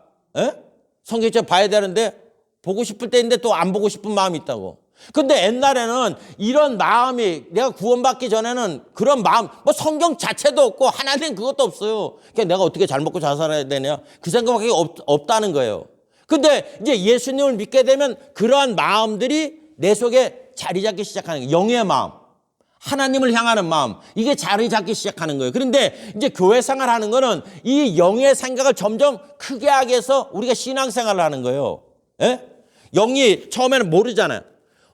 성경책 봐야 되는데 보고 싶을 때인데 또 안 보고 싶은 마음이 있다고. 근데 옛날에는 이런 마음이 내가 구원받기 전에는 그런 마음 성경 자체도 없고 하나님 그것도 없어요. 그러니까 내가 어떻게 잘 먹고 잘 살아야 되냐 그 생각밖에 없다는 거예요. 근데 이제 예수님을 믿게 되면 그러한 마음들이 내 속에 자리 잡기 시작하는 거예요. 영의 마음, 하나님을 향하는 마음, 이게 자리 잡기 시작하는 거예요. 그런데 이제 교회 생활하는 거는 이 영의 생각을 점점 크게 하게 해서 우리가 신앙생활을 하는 거예요. 예? 영이 처음에는 모르잖아요.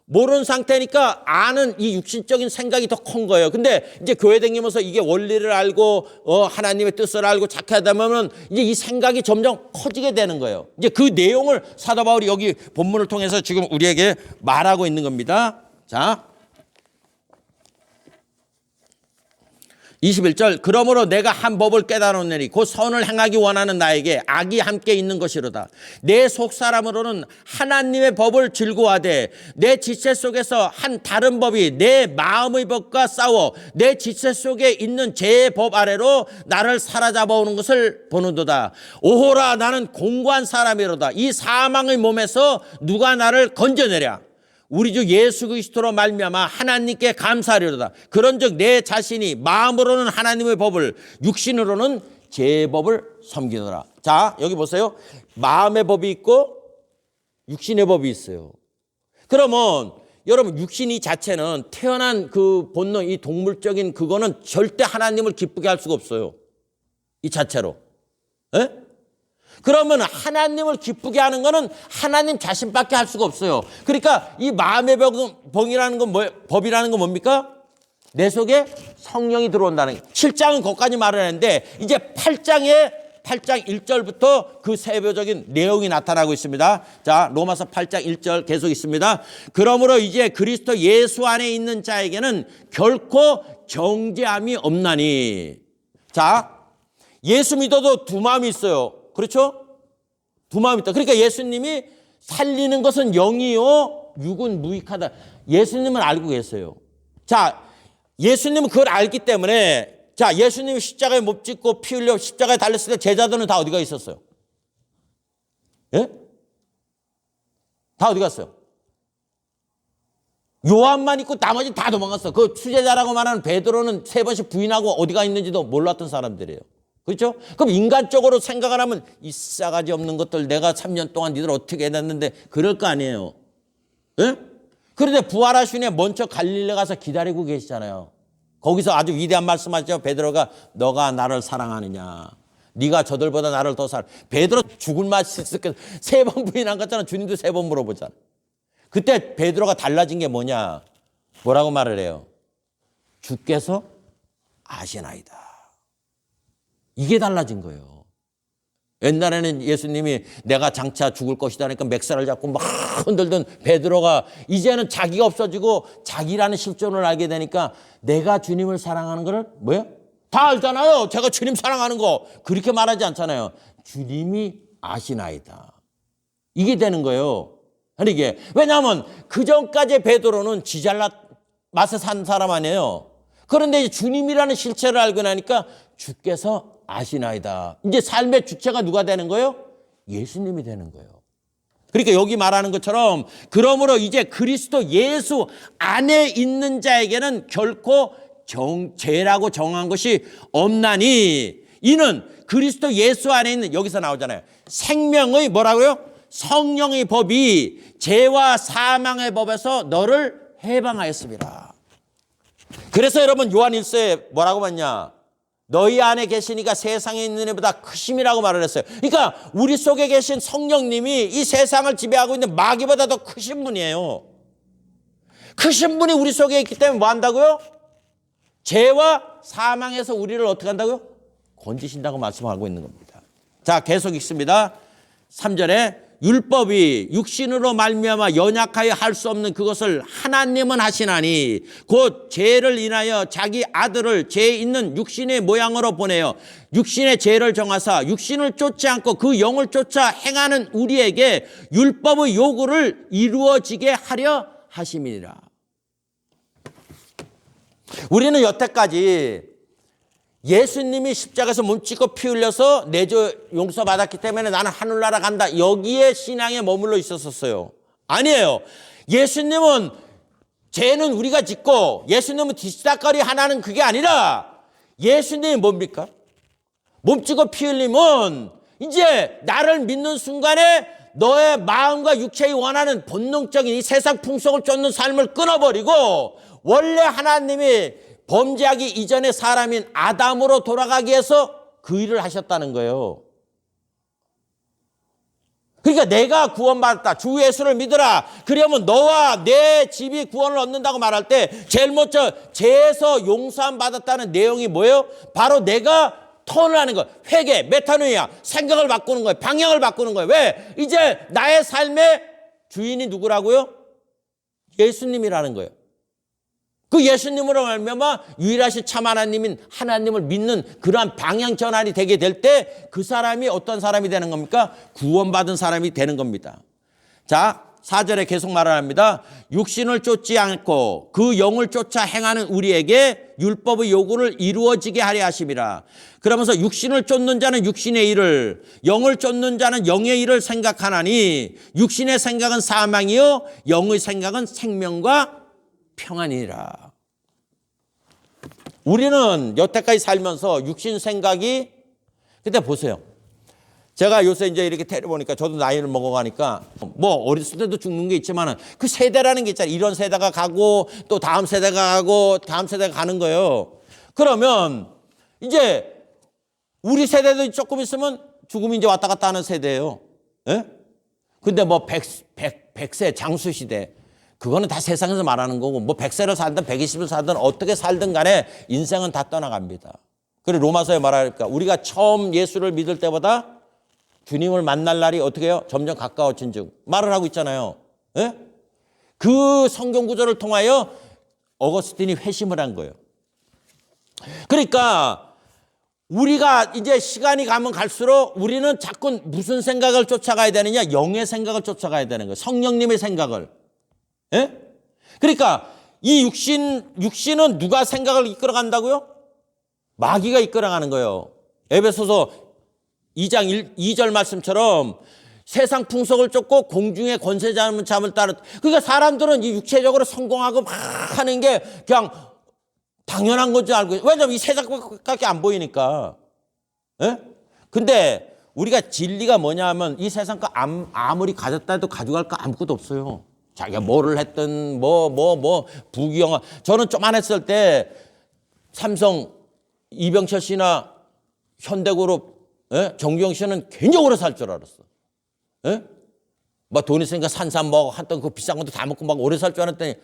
모르는 상태니까 아는 이 육신적인 생각이 더 큰 거예요. 근데 이제 교회 다니면서 이게 원리를 알고 하나님의 뜻을 알고 착하다 보면 이제 이 생각이 점점 커지게 되는 거예요. 이제 그 내용을 사도 바울이 여기 본문을 통해서 지금 우리에게 말하고 있는 겁니다. 자, 21절 그러므로 내가 한 법을 깨달았느니 곧 선을 행하기 원하는 나에게 악이 함께 있는 것이로다. 내 속사람으로는 하나님의 법을 즐거워하되 내 지체 속에서 한 다른 법이 내 마음의 법과 싸워 내 지체 속에 있는 죄의 법 아래로 나를 사로잡아오는 것을 보는도다. 오호라 나는 공고한 사람이로다. 이 사망의 몸에서 누가 나를 건져내랴. 우리 주 예수 그리스도로 말미암아 하나님께 감사하리로다. 그런즉 내 자신이 마음으로는 하나님의 법을 육신으로는 제 법을 섬기노라. 자, 여기 보세요. 마음의 법이 있고 육신의 법이 있어요. 그러면 여러분 육신이 자체는 태어난 그 본능, 이 동물적인 그거는 절대 하나님을 기쁘게 할 수가 없어요. 이 자체로. 에? 그러면 하나님을 기쁘게 하는 거는 하나님 자신밖에 할 수가 없어요. 그러니까 이 마음의 법이라는 건 법이라는 건 뭡니까? 내 속에 성령이 들어온다는 거예요. 7장은 거기까지 말을 했는데 이제 8장 1절부터 그 세부적인 내용이 나타나고 있습니다. 자, 로마서 8장 1절 계속 있습니다. 그러므로 이제 그리스도 예수 안에 있는 자에게는 결코 정죄함이 없나니. 자, 예수 믿어도 두 마음이 있어요. 그렇죠? 두 마음이 있다. 그러니까 예수님이 살리는 것은 영이요 육은 무익하다. 예수님은 알고 계세요. 자, 예수님은 그걸 알기 때문에 자, 예수님이 십자가에 못 짓고 피 흘려 십자가에 달렸을 때 제자들은 다 어디가 있었어요? 예? 다 어디 갔어요? 요한만 있고 나머지 다 도망갔어. 그 수제자라고 말하는 베드로는 3번씩 부인하고 어디가 있는지도 몰랐던 사람들이에요. 그렇죠? 그럼 인간적으로 생각을 하면 이 싸가지 없는 것들 내가 3년 동안 니들 어떻게 해놨는데 그럴 거 아니에요. 예? 그런데 부활하신 후에 먼저 갈릴리 가서 기다리고 계시잖아요. 거기서 아주 위대한 말씀하죠. 베드로가 너가 나를 사랑하느냐. 네가 저들보다 나를 더 사랑. 베드로 죽을 맛이 있을 때 3번 부인한 것처럼 주님도 3번 물어보잖아. 그때 베드로가 달라진 게 뭐냐. 뭐라고 말을 해요? 주께서 아시나이다. 이게 달라진 거예요. 옛날에는 예수님이 내가 장차 죽을 것이다 하니까 맥살을 잡고 막 흔들던 베드로가 이제는 자기가 없어지고 자기라는 실존을 알게 되니까 내가 주님을 사랑하는 거를 뭐예요? 다 알잖아요. 제가 주님 사랑하는 거. 그렇게 말하지 않잖아요. 주님이 아시나이다. 이게 되는 거예요. 이게 왜냐하면 그 전까지 베드로는 지잘난 맛에 산 사람 아니에요. 그런데 이제 주님이라는 실체를 알고 나니까 주께서 아시나이다. 이제 삶의 주체가 누가 되는 거예요? 예수님이 되는 거예요. 그러니까 여기 말하는 것처럼 그러므로 이제 그리스도 예수 안에 있는 자에게는 결코 죄라고 정한 것이 없나니 이는 그리스도 예수 안에 있는 여기서 나오잖아요. 생명의 뭐라고요? 성령의 법이 죄와 사망의 법에서 너를 해방하였습니다. 그래서 여러분 요한 1서에 뭐라고 봤냐? 너희 안에 계시니까 세상에 있는 애보다 크심이라고 말을 했어요. 그러니까 우리 속에 계신 성령님이 이 세상을 지배하고 있는 마귀보다 더 크신 분이에요. 크신 분이 우리 속에 있기 때문에 뭐 한다고요? 죄와 사망에서 우리를 어떻게 한다고요? 건지신다고 말씀하고 있는 겁니다. 자, 계속 읽습니다. 3절에 율법이 육신으로 말미암아 연약하여 할 수 없는 그것을 하나님은 하시나니 곧 죄를 인하여 자기 아들을 죄 있는 육신의 모양으로 보내어 육신의 죄를 정하사 육신을 쫓지 않고 그 영을 쫓아 행하는 우리에게 율법의 요구를 이루어지게 하려 하심이니라. 우리는 여태까지 예수님이 십자가에서 몸짓고 피 흘려서 내 죄 용서받았기 때문에 나는 하늘나라 간다. 여기에 신앙에 머물러 있었어요. 아니에요. 예수님은 죄는 우리가 짓고 예수님은 뒤치다거리 하나는 그게 아니라 예수님이 뭡니까? 몸짓고 피 흘림은 이제 나를 믿는 순간에 너의 마음과 육체의 원하는 본능적인 이 세상 풍속을 쫓는 삶을 끊어버리고 원래 하나님이 범죄하기 이전의 사람인 아담으로 돌아가기 위해서 그 일을 하셨다는 거예요. 그러니까 내가 구원받았다. 주 예수를 믿으라. 그러면 너와 내 집이 구원을 얻는다고 말할 때 제일 먼저 죄에서 용서함 받았다는 내용이 뭐예요? 바로 내가 턴을 하는 거예요. 회개, 메타노이아, 생각을 바꾸는 거예요. 방향을 바꾸는 거예요. 왜? 이제 나의 삶의 주인이 누구라고요? 예수님이라는 거예요. 그 예수님으로 말미암아 유일하신 참 하나님인 하나님을 믿는 그러한 방향 전환이 되게 될 때 그 사람이 어떤 사람이 되는 겁니까? 구원받은 사람이 되는 겁니다. 자, 4절에 계속 말을 합니다. 육신을 쫓지 않고 그 영을 쫓아 행하는 우리에게 율법의 요구를 이루어지게 하려 하심이라. 그러면서 육신을 쫓는 자는 육신의 일을, 영을 쫓는 자는 영의 일을 생각하나니 육신의 생각은 사망이요 영의 생각은 생명과 평안이라. 우리는 여태까지 살면서 육신 생각이, 근데 보세요. 제가 요새 이제 이렇게 데려보니까 저도 나이를 먹어가니까 뭐 어렸을 때도 죽는 게 있지만 그 세대라는 게 있잖아요. 이런 세대가 가고 또 다음 세대가 가고 다음 세대가 가는 거예요. 그러면 이제 우리 세대도 조금 있으면 죽음이 이제 왔다 갔다 하는 세대예요. 예? 근데 뭐 100세 장수시대. 그거는 다 세상에서 말하는 거고 뭐 100세를 살든 120을 살든 어떻게 살든 간에 인생은 다 떠나갑니다. 그래 로마서에 말하니까 우리가 처음 예수를 믿을 때보다 주님을 만날 날이 어떻게 해요? 점점 가까워진 즉 말을 하고 있잖아요. 예? 그 성경 구절을 통하여 어거스틴이 회심을 한 거예요. 그러니까 우리가 이제 시간이 가면 갈수록 우리는 자꾸 무슨 생각을 쫓아가야 되느냐? 영의 생각을 쫓아가야 되는 거예요. 성령님의 생각을. 예? 그러니까 이 육신은 누가 생각을 이끌어간다고요? 마귀가 이끌어가는 거예요. 에베소서 2장 2절 말씀처럼 세상 풍속을 쫓고 공중의 권세 잡은 잠을 따르. 그러니까 사람들은 이 육체적으로 성공하고 막 하는 게 그냥 당연한 건지 알고. 왜냐하면 이 세상밖에 안 보이니까. 예? 근데 우리가 진리가 뭐냐 하면 이 세상 거 아무리 가졌다 해도 가져갈 거 아무것도 없어요. 자기가 뭐를 했든 부귀영화. 저는 조만했을 때 삼성 이병철 씨나 현대그룹 예? 정주영 씨는 굉장히 오래 살 줄 알았어. 예? 막 돈 있으니까 산삼 먹고 한돈 그 비싼 것도 다 먹고 막 오래 살 줄 알았더니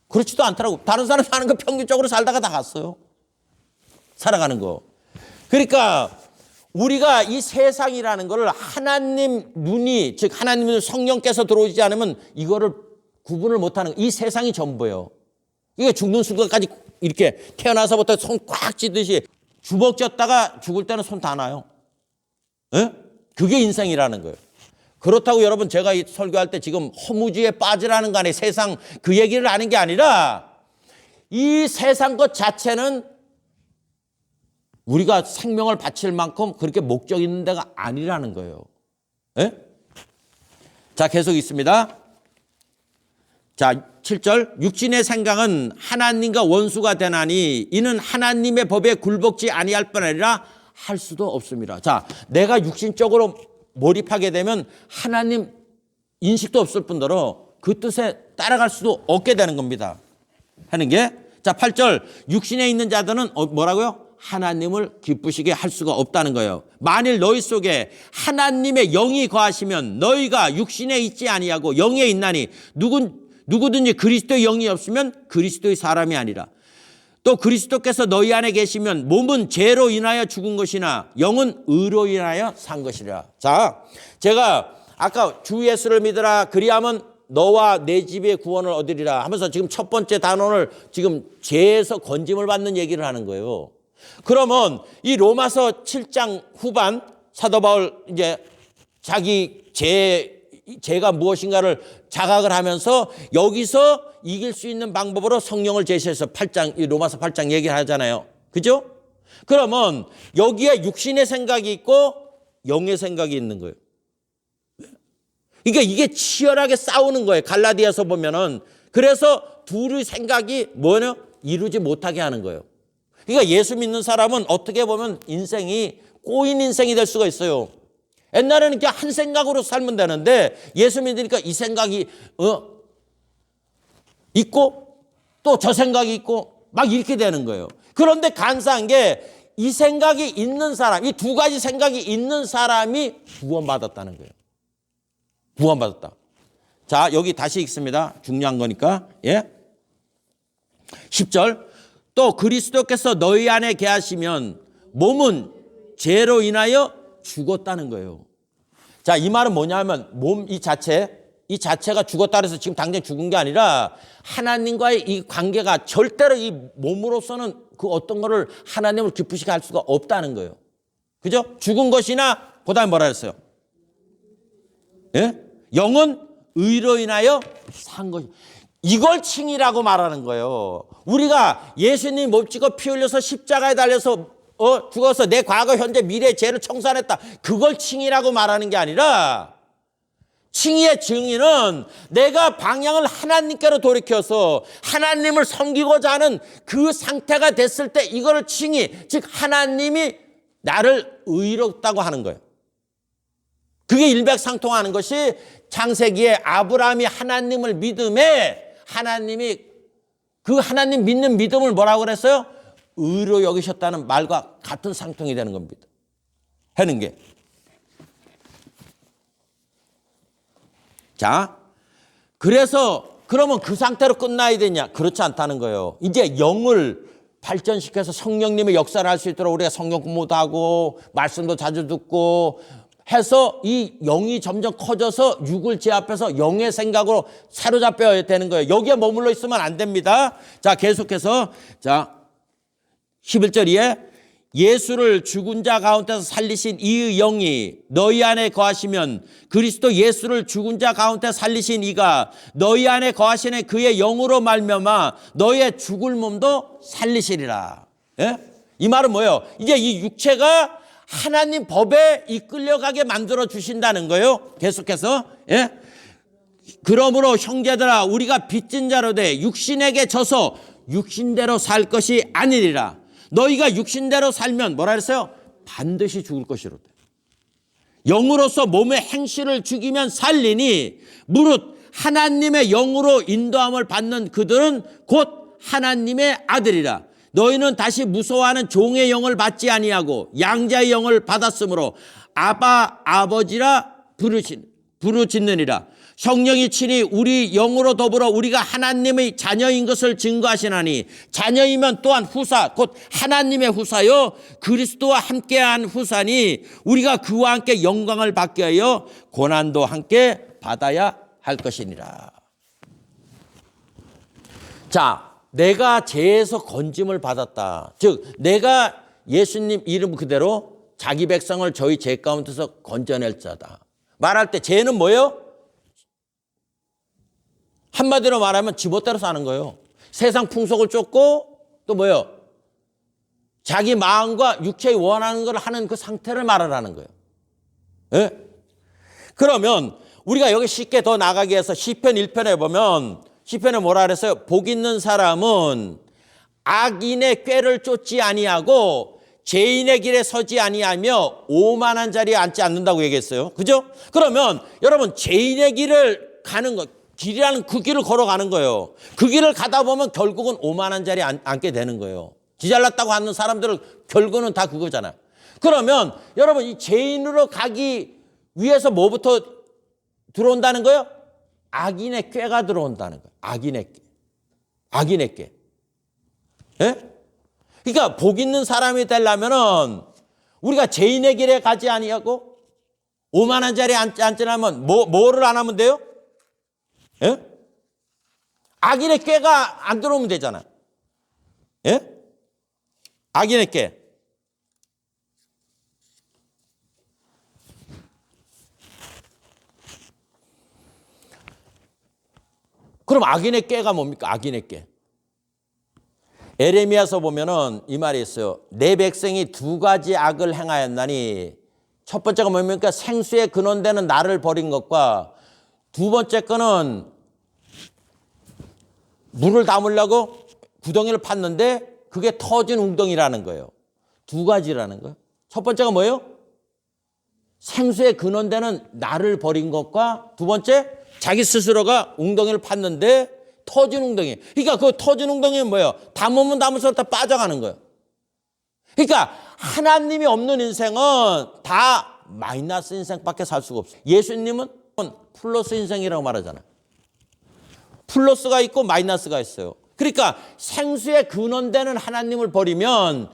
그렇지도 않더라고. 다른 사람 사는 거 평균적으로 살다가 다 갔어요. 살아가는 거. 그러니까 우리가 이 세상이라는 걸 하나님 눈이 즉 하나님 성령께서 들어오지 않으면 이거를 구분을 못하는 이 세상이 전부예요. 이게 죽는 순간까지 이렇게 태어나서부터 손 꽉 쥐듯이 주먹 쥐었다가 죽을 때는 손 다 나요. 예? 그게 인생이라는 거예요. 그렇다고 여러분 제가 이 설교할 때 지금 허무주의에 빠지라는 거 아니에요. 세상 그 얘기를 하는 게 아니라 이 세상 것 자체는 우리가 생명을 바칠 만큼 그렇게 목적 있는 데가 아니라는 거예요. 예? 자, 계속 있습니다. 자, 7절. 육신의 생각은 하나님과 원수가 되나니 이는 하나님의 법에 굴복지 아니할 뿐 아니라 할 수도 없습니다. 자, 내가 육신적으로 몰입하게 되면 하나님 인식도 없을 뿐더러 그 뜻에 따라갈 수도 없게 되는 겁니다. 하는 게. 자, 8절. 육신에 있는 자들은 뭐라고요? 하나님을 기쁘시게 할 수가 없다는 거예요. 만일 너희 속에 하나님의 영이 거하시면 너희가 육신에 있지 아니하고 영에 있나니 누구든지 그리스도의 영이 없으면 그리스도의 사람이 아니라. 또 그리스도께서 너희 안에 계시면 몸은 죄로 인하여 죽은 것이나 영은 의로 인하여 산 것이라. 자, 제가 아까 주 예수를 믿으라 그리하면 너와 내 집의 구원을 얻으리라 하면서 지금 첫 번째 단원을 지금 죄에서 건짐을 받는 얘기를 하는 거예요. 그러면 이 로마서 7장 후반 사도 바울 이제 자기 죄가 무엇인가를 자각을 하면서 여기서 이길 수 있는 방법으로 성령을 제시해서 8장 이 로마서 8장 얘기를 하잖아요. 그죠? 그러면 여기에 육신의 생각이 있고 영의 생각이 있는 거예요. 그러니까 이게 치열하게 싸우는 거예요. 갈라디아서 보면은. 그래서 둘의 생각이 뭐냐? 이루지 못하게 하는 거예요. 그러니까 예수 믿는 사람은 어떻게 보면 인생이 꼬인 인생이 될 수가 있어요. 옛날에는 그냥 한 생각으로 살면 되는데 예수 믿으니까 이 생각이 있고 또 저 생각이 있고 막 이렇게 되는 거예요. 그런데 간사한 게 이 생각이 있는 사람, 이 두 가지 생각이 있는 사람이 구원받았다는 거예요. 구원받았다. 자, 여기 다시 읽습니다. 중요한 거니까. 예. 10절. 또 그리스도께서 너희 안에 계하시면 몸은 죄로 인하여 죽었다는 거예요. 자, 이 말은 뭐냐면 몸 이 자체가 죽었다 그래서 지금 당장 죽은 게 아니라 하나님과의 이 관계가 절대로 이 몸으로서는 그 어떤 거를 하나님을 기쁘시게 할 수가 없다는 거예요. 그죠? 죽은 것이나 그다음에 뭐라 했어요? 예? 영은 의로 인하여 산 것. 이걸 칭이라고 말하는 거예요. 우리가 예수님 몸짓고 피 흘려서 십자가에 달려서 죽어서 내 과거, 현재, 미래의 죄를 청산했다. 그걸 칭이라고 말하는 게 아니라 칭의의 증인은 내가 방향을 하나님께로 돌이켜서 하나님을 섬기고자 하는 그 상태가 됐을 때 이거를 칭의, 즉 하나님이 나를 의롭다고 하는 거예요. 그게 일맥상통하는 것이 창세기에 아브라함이 하나님을 믿음에 하나님이 그 하나님 믿는 믿음을 뭐라고 그랬어요? 의로 여기셨다는 말과 같은 상통이 되는 겁니다. 하는 게. 자, 그래서 그러면 그 상태로 끝나야 되냐? 그렇지 않다는 거예요. 이제 영을 발전시켜서 성령님의 역사를 할 수 있도록 우리가 성경 공부도 하고 말씀도 자주 듣고 해서 이 영이 점점 커져서 육을 제압해서 영의 생각으로 사로잡혀야 되는 거예요. 여기에 머물러 있으면 안 됩니다. 자, 계속해서 자 11절 이에 예수를 죽은 자 가운데서 살리신 이의 영이 너희 안에 거하시면 그리스도 예수를 죽은 자 가운데 살리신 이가 너희 안에 거하시는 그의 영으로 말미암아 너희의 죽을 몸도 살리시리라. 예? 이 말은 뭐예요? 이제 이 육체가 하나님 법에 이끌려가게 만들어 주신다는 거예요. 계속해서. 예? 그러므로 형제들아 우리가 빚진 자로 돼 육신에게 져서 육신대로 살 것이 아니리라. 너희가 육신대로 살면 뭐라 그랬어요? 반드시 죽을 것이로다. 영으로서 몸의 행실을 죽이면 살리니 무릇 하나님의 영으로 인도함을 받는 그들은 곧 하나님의 아들이라. 너희는 다시 무서워하는 종의 영을 받지 아니하고 양자의 영을 받았으므로 아바 아버지라 부르짖느니라. 성령이 친히 우리 영으로 더불어 우리가 하나님의 자녀인 것을 증거하시나니 자녀이면 또한 후사 곧 하나님의 후사요 그리스도와 함께한 후사니 우리가 그와 함께 영광을 받게 하여 고난도 함께 받아야 할 것이니라. 자, 내가 죄에서 건짐을 받았다. 즉 내가 예수님 이름 그대로 자기 백성을 저희 죄 가운데서 건져낼 자다. 말할 때 죄는 뭐예요? 한마디로 말하면 지멋대로 사는 거예요. 세상 풍속을 쫓고 또 뭐예요? 자기 마음과 육체에 원하는 걸 하는 그 상태를 말하라는 거예요. 예? 그러면 우리가 여기 쉽게 더 나가게 해서 시편 1편에 보면 시편에 뭐라 그랬어요? 복 있는 사람은 악인의 꾀를 쫓지 아니하고 죄인의 길에 서지 아니하며 오만한 자리에 앉지 않는다고 얘기했어요. 그죠? 그러면 여러분 죄인의 길을 가는 것 길이라는 그 길을 걸어가는 거예요. 그 길을 가다 보면 결국은 오만한 자리에 앉게 되는 거예요. 지잘났다고 하는 사람들은 결국은 다 그거잖아요. 그러면 여러분 이 죄인으로 가기 위해서 뭐부터 들어온다는 거예요? 악인의 꾀가 들어온다는 거예요. 악인의 꾀. 악인의 꾀. 예? 그러니까 복 있는 사람이 되려면은 우리가 죄인의 길에 가지 아니하고 오만한 자리에 앉으려면 뭐를 안 하면 돼요? 예? 악인의 꾀가 안 들어오면 되잖아. 예? 악인의 꾀. 그럼 악인의 꾀가 뭡니까? 악인의 꾀. 에레미야서 보면은 이 말이 있어요. 내 백성이 두 가지 악을 행하였나니 첫 번째가 뭡니까? 생수의 근원되는 나를 버린 것과 두 번째 거는 물을 담으려고 구덩이를 팠는데 그게 터진 웅덩이라는 거예요. 두 가지라는 거예요. 첫 번째가 뭐예요? 생수의 근원되는 나를 버린 것과 두 번째, 자기 스스로가 웅덩이를 팠는데 터진 웅덩이. 그러니까 그 터진 웅덩이는 뭐예요? 담으면 담을수록 다 빠져가는 거예요. 그러니까 하나님이 없는 인생은 다 마이너스 인생밖에 살 수가 없어요. 예수님은 플러스 인생이라고 말하잖아요. 플러스가 있고 마이너스가 있어요. 그러니까 생수의 근원되는 하나님을 버리면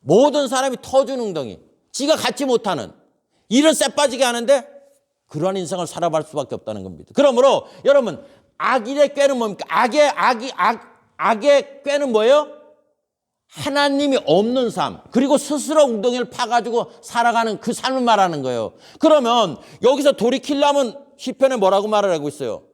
모든 사람이 터진 웅덩이, 지가 갖지 못하는, 이런 쎄 빠지게 하는데 그러한 인생을 살아갈 수밖에 없다는 겁니다. 그러므로 여러분, 악인의 꾀는 뭡니까? 악의 꾀는 뭐예요? 하나님이 없는 삶, 그리고 스스로 웅덩이를 파가지고 살아가는 그 삶을 말하는 거예요. 그러면 여기서 돌이키려면 시편에 뭐라고 말을 하고 있어요?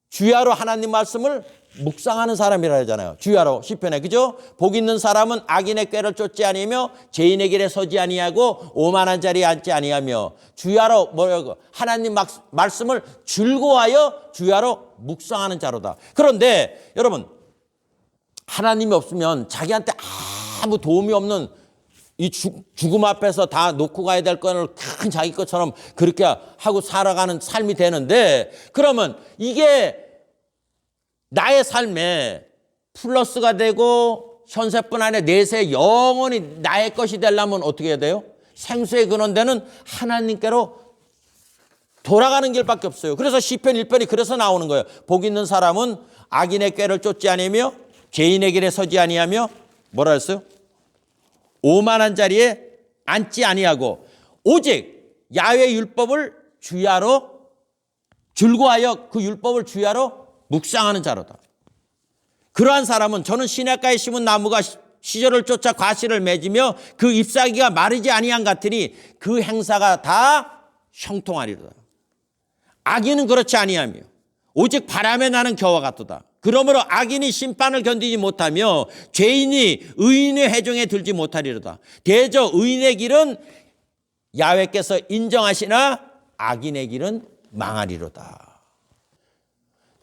주야로 하나님 말씀을 묵상하는 사람이라 하잖아요. 주야로 시편에, 그죠? 복 있는 사람은 악인의 꾀를 쫓지 아니하며 죄인의 길에 서지 아니하고 오만한 자리에 앉지 아니하며 주야로 뭐라고 하나님 말씀을 즐거워하여 주야로 묵상하는 자로다. 그런데 여러분, 하나님이 없으면 자기한테 아무 도움이 없는 이 죽음 앞에서 다 놓고 가야 될 거를 큰 자기 것처럼 그렇게 하고 살아가는 삶이 되는데, 그러면 이게 나의 삶에 플러스가 되고 현세뿐 아니라 내세 영원히 나의 것이 되려면 어떻게 해야 돼요? 생수의 근원되는 하나님께로 돌아가는 길밖에 없어요. 그래서 시편 1편이 그래서 나오는 거예요. 복 있는 사람은 악인의 꾀를 쫓지 아니하며 죄인의 길에 서지 아니하며 뭐라 했어요? 오만한 자리에 앉지 아니하고 오직 야훼의 율법을 주야로 즐거워하여 그 율법을 주야로 묵상하는 자로다. 그러한 사람은 저는 시냇가에 심은 나무가 시절을 쫓아 과실을 맺으며 그 잎사귀가 마르지 아니한 같으니 그 행사가 다 형통하리로다. 악인은 그렇지 아니하며 오직 바람에 나는 겨와 같도다. 그러므로 악인이 심판을 견디지 못하며 죄인이 의인의 회중에 들지 못하리로다. 대저 의인의 길은 야훼께서 인정하시나 악인의 길은 망하리로다.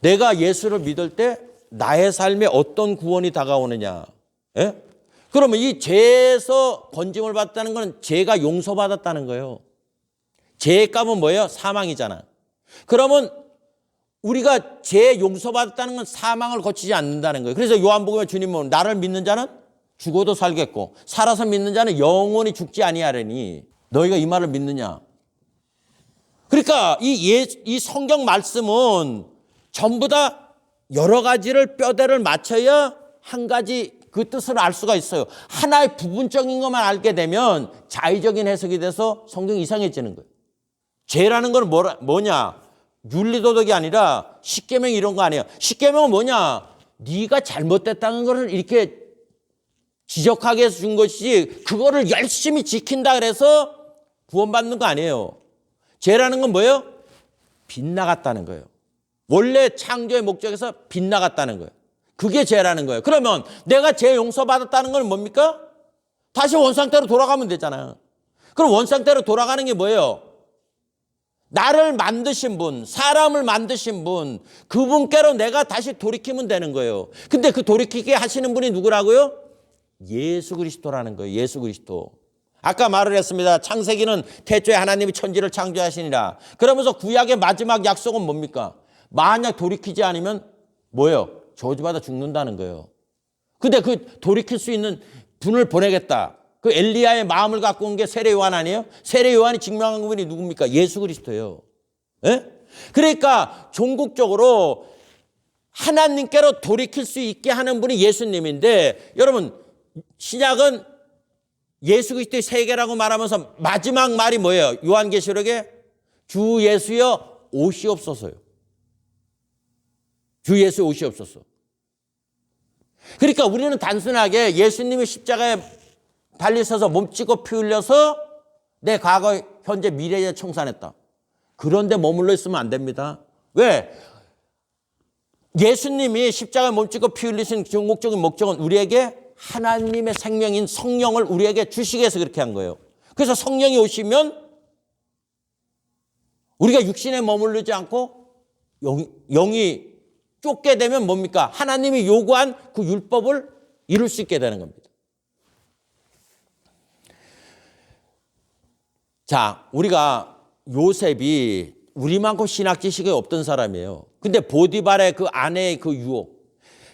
내가 예수를 믿을 때 나의 삶에 어떤 구원이 다가오느냐? 예? 그러면 이 죄에서 건짐을 받았다는 건 죄가 용서받았다는 거예요. 죄의 값은 뭐예요? 사망이잖아. 그러면 우리가 죄 용서받았다는 건 사망을 거치지 않는다는 거예요. 그래서 요한복음에 주님은 나를 믿는 자는 죽어도 살겠고 살아서 믿는 자는 영원히 죽지 아니하리니 너희가 이 말을 믿느냐? 그러니까 이 성경 말씀은 전부 다 여러 가지를 뼈대를 맞춰야 한 가지 그 뜻을 알 수가 있어요. 하나의 부분적인 것만 알게 되면 자의적인 해석이 돼서 성경이 이상해지는 거예요. 죄라는 건 뭐냐? 윤리도덕이 아니라 십계명 이런 거 아니에요. 십계명은 뭐냐? 네가 잘못됐다는 것을 이렇게 지적하게 해서 준 것이지 그거를 열심히 지킨다 그래서 구원받는 거 아니에요. 죄라는 건 뭐예요? 빗나갔다는 거예요. 원래 창조의 목적에서 빗나갔다는 거예요. 그게 죄라는 거예요. 그러면 내가 죄 용서받았다는 건 뭡니까? 다시 원상태로 돌아가면 되잖아요. 그럼 원상태로 돌아가는 게 뭐예요? 나를 만드신 분, 사람을 만드신 분, 그분께로 내가 다시 돌이키면 되는 거예요. 근데 그 돌이키게 하시는 분이 누구라고요? 예수 그리스도라는 거예요. 예수 그리스도. 아까 말을 했습니다. 창세기는 태초에 하나님이 천지를 창조하시니라. 그러면서 구약의 마지막 약속은 뭡니까? 만약 돌이키지 않으면 뭐예요? 저주받아 죽는다는 거예요. 근데 그 돌이킬 수 있는 분을 보내겠다. 그 엘리야의 마음을 갖고 온 게 세례 요한 아니에요? 세례 요한이 증명한 분이 누굽니까? 예수 그리스도예요. 예? 그러니까 종국적으로 하나님께로 돌이킬 수 있게 하는 분이 예수님인데, 여러분 신약은 예수 그리스도의 세계라고 말하면서 마지막 말이 뭐예요? 요한계시록에 주 예수여 오시옵소서요. 주 예수 오시옵소서. 그러니까 우리는 단순하게 예수님이 십자가에 달리셔서 몸찍고 피 흘려서 내 과거, 현재, 미래에 청산했다. 그런데 머물러 있으면 안 됩니다. 왜? 예수님이 십자가에 몸찍고 피 흘리신 궁극적인 목적은 우리에게 하나님의 생명인 성령을 우리에게 주시기 위해서 그렇게 한 거예요. 그래서 성령이 오시면 우리가 육신에 머무르지 않고 영이 쫓게 되면 뭡니까? 하나님이 요구한 그 율법을 이룰 수 있게 되는 겁니다. 자, 우리가 요셉이 우리만큼 신학 지식이 없던 사람이에요. 근데 보디발의 그 아내의 그 유혹.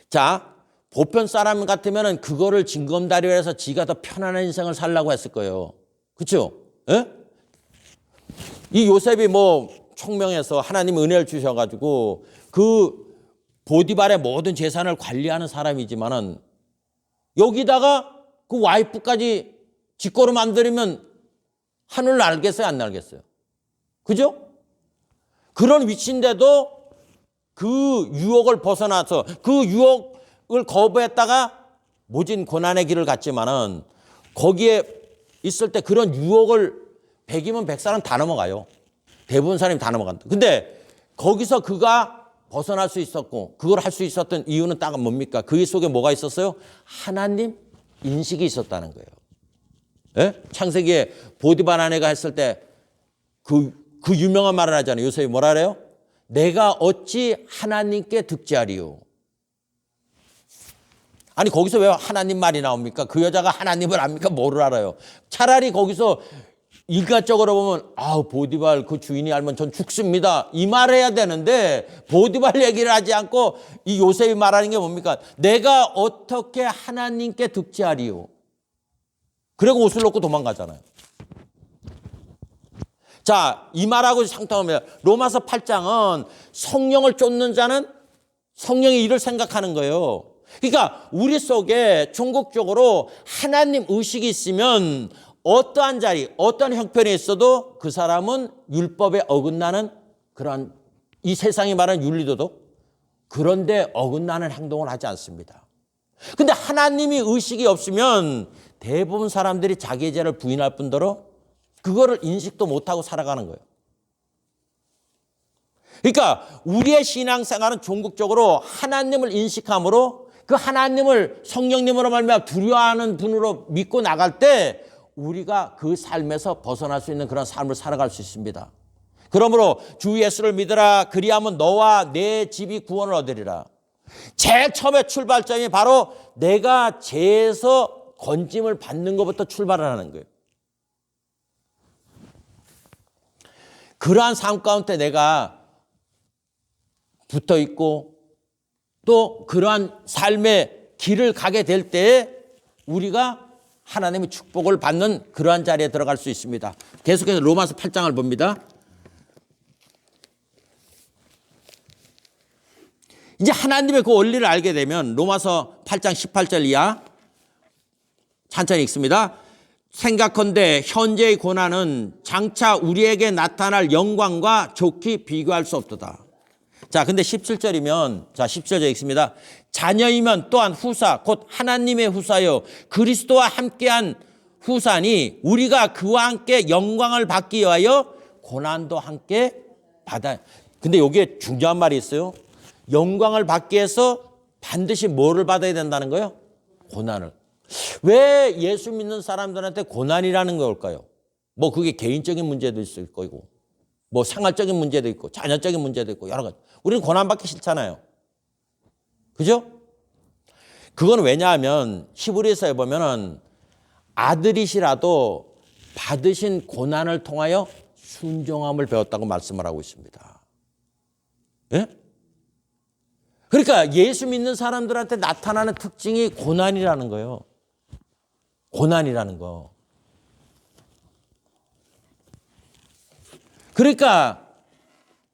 자, 보편 사람 같으면 그거를 징검다리로 해서 지가 더 편안한 인생을 살라고 했을 거예요. 그렇죠? 예? 이 요셉이 뭐 총명해서 하나님 은혜를 주셔가지고 그 보디발의 모든 재산을 관리하는 사람이지만은 여기다가 그 와이프까지 직거로 만들면 하늘 날겠어요? 안 날겠어요? 그죠? 그런 위치인데도 그 유혹을 벗어나서 그 유혹을 거부했다가 모진 고난의 길을 갔지만은 거기에 있을 때 그런 유혹을 100이면 100사람 다 넘어가요. 대부분 사람이 다 넘어간다. 근데 거기서 그가 벗어날 수 있었고 그걸 할 수 있었던 이유는 딱 뭡니까? 그 속에 뭐가 있었어요? 하나님 인식이 있었다는 거예요. 예? 창세기에 보디발 아내가 했을 때 그 유명한 말을 하잖아요. 요셉이 뭐라 그래요? 내가 어찌 하나님께 득지하리요. 아니 거기서 왜 하나님 말이 나옵니까? 그 여자가 하나님을 압니까? 뭐를 알아요? 차라리 거기서 일가적으로 보면 보디발 그 주인이 알면 전 죽습니다. 이 말을 해야 되는데 보디발 얘기를 하지 않고 이 요셉이 말하는 게 뭡니까? 내가 어떻게 하나님께 득지하리요. 그리고 옷을 놓고 도망가잖아요. 자, 이 말하고 상통하면 로마서 8장은 성령을 쫓는 자는 성령의 일을 생각하는 거예요. 그러니까 우리 속에 종국적으로 하나님 의식이 있으면 어떠한 자리, 어떠한 형편에 있어도 그 사람은 율법에 어긋나는 그러한 이 세상이 말하는 윤리도덕 그런데 어긋나는 행동을 하지 않습니다. 근데 하나님이 의식이 없으면 대부분 사람들이 자기의 죄를 부인할 뿐더러 그거를 인식도 못하고 살아가는 거예요. 그러니까 우리의 신앙생활은 종국적으로 하나님을 인식함으로 그 하나님을 성령님으로 말미암아 두려워하는 분으로 믿고 나갈 때 우리가 그 삶에서 벗어날 수 있는 그런 삶을 살아갈 수 있습니다. 그러므로 주 예수를 믿으라 그리하면 너와 내 집이 구원을 얻으리라. 제일 처음에 출발점이 바로 내가 죄에서 건짐을 받는 것부터 출발을 하는 거예요. 그러한 삶 가운데 내가 붙어 있고 또 그러한 삶의 길을 가게 될 때에 우리가 하나님의 축복을 받는 그러한 자리에 들어갈 수 있습니다. 계속해서 로마서 8장을 봅니다. 이제 하나님의 그 원리를 알게 되면 로마서 8장 18절 이하 천천히 읽습니다. 생각컨대 현재의 고난은 장차 우리에게 나타날 영광과 좋게 비교할 수 없도다. 자, 근데 17절이면, 자, 17절 읽습니다. 자녀이면 또한 후사, 곧 하나님의 후사요. 그리스도와 함께한 후사니 우리가 그와 함께 영광을 받기 위하여 고난도 함께 받아요. 근데 여기에 중요한 말이 있어요. 영광을 받기 위해서 반드시 뭐를 받아야 된다는 거예요? 고난을. 왜 예수 믿는 사람들한테 고난이라는 걸까요? 뭐 그게 개인적인 문제도 있을 거고 뭐 생활적인 문제도 있고 자녀적인 문제도 있고 여러 가지. 우리는 고난받기 싫잖아요. 그죠? 그건 왜냐하면 히브리서에 보면은 아들이시라도 받으신 고난을 통하여 순종함을 배웠다고 말씀을 하고 있습니다. 예? 그러니까 예수 믿는 사람들한테 나타나는 특징이 고난이라는 거예요. 고난이라는 거. 그러니까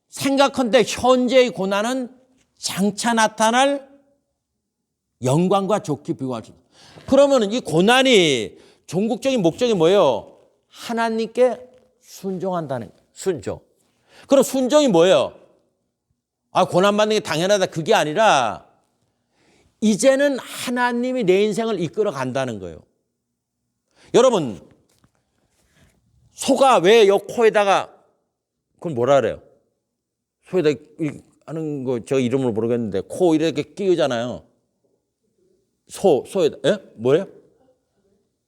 생각컨대 현재의 고난은 장차 나타날 영광과 좋게 비교할 수 있다. 그러면 이 고난이 종국적인 목적이 뭐예요? 하나님께 순종한다는 거예요. 순종. 그럼 순종이 뭐예요? 고난받는 게 당연하다. 그게 아니라 이제는 하나님이 내 인생을 이끌어 간다는 거예요. 여러분, 소가 왜 요 코에다가 그걸 뭐라 그래요? 소에다 하는 거 저 이름을 모르겠는데 코 이렇게 끼우잖아요. 소에다. 예? 뭐예요?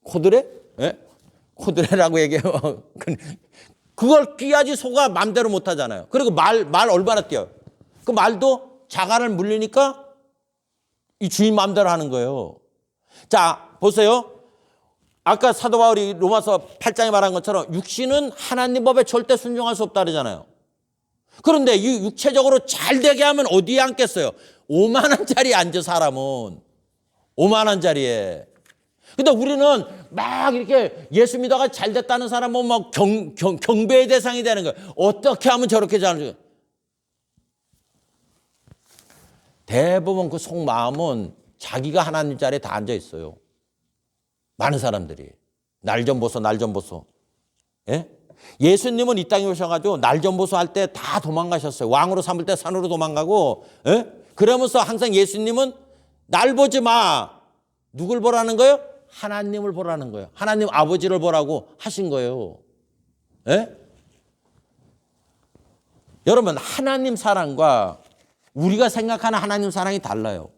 코드레? 예? 코드레라고 얘기해요. 그걸 끼야지 소가 마음대로 못 하잖아요. 그리고 말 얼마나 뛰어요? 그 말도 자갈을 물리니까 이 주인 마음대로 하는 거예요. 자, 보세요. 아까 사도 바울이 로마서 8장에 말한 것처럼 육신은 하나님 법에 절대 순종할 수 없다 그러잖아요. 그런데 이 육체적으로 잘 되게 하면 어디에 앉겠어요? 5만 원짜리에 앉아 사람은. 5만 원짜리에. 근데 우리는 막 이렇게 예수 믿어가 잘 됐다는 사람은 막 경배의 대상이 되는 거예요. 어떻게 하면 저렇게 잘. 대부분 그 속마음은 자기가 하나님 자리에 다 앉아 있어요. 많은 사람들이. 날 좀 보소, 날 좀 보소. 예? 예수님은 이 땅에 오셔가지고 날 좀 보소 할 때 다 도망가셨어요. 왕으로 삼을 때 산으로 도망가고, 예? 그러면서 항상 예수님은 날 보지 마. 누굴 보라는 거예요? 하나님을 보라는 거예요. 하나님 아버지를 보라고 하신 거예요. 예? 여러분, 하나님 사랑과 우리가 생각하는 하나님 사랑이 달라요.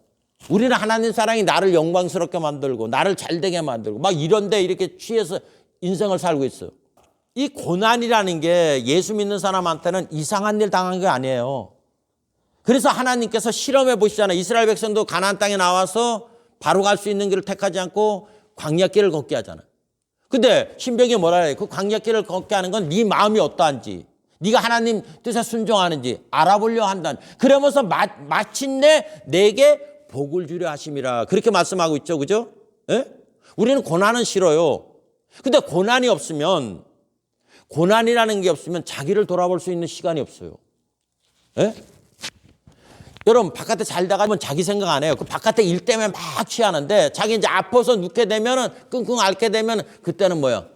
우리는 하나님 사랑이 나를 영광스럽게 만들고 나를 잘되게 만들고 막 이런데 이렇게 취해서 인생을 살고 있어요. 이 고난이라는 게 예수 믿는 사람한테는 이상한 일 당한 게 아니에요. 그래서 하나님께서 실험해 보시잖아요. 이스라엘 백성도 가나안 땅에 나와서 바로 갈 수 있는 길을 택하지 않고 광야길을 걷게 하잖아요. 근데 신명이 뭐라 해요? 그 광야길을 걷게 하는 건 네 마음이 어떠한지, 네가 하나님 뜻에 순종하는지 알아보려 한다. 그러면서 마침내 내게 복을 주려 하심이라. 그렇게 말씀하고 있죠. 그죠? 예? 우리는 고난은 싫어요. 근데 고난이 없으면, 고난이라는 게 없으면 자기를 돌아볼 수 있는 시간이 없어요. 예? 여러분, 바깥에 잘 나가면 자기 생각 안 해요. 그 바깥에 일 때문에 막 취하는데 자기 이제 아파서 눕게 되면은 끙끙 앓게 되면 그때는 뭐야?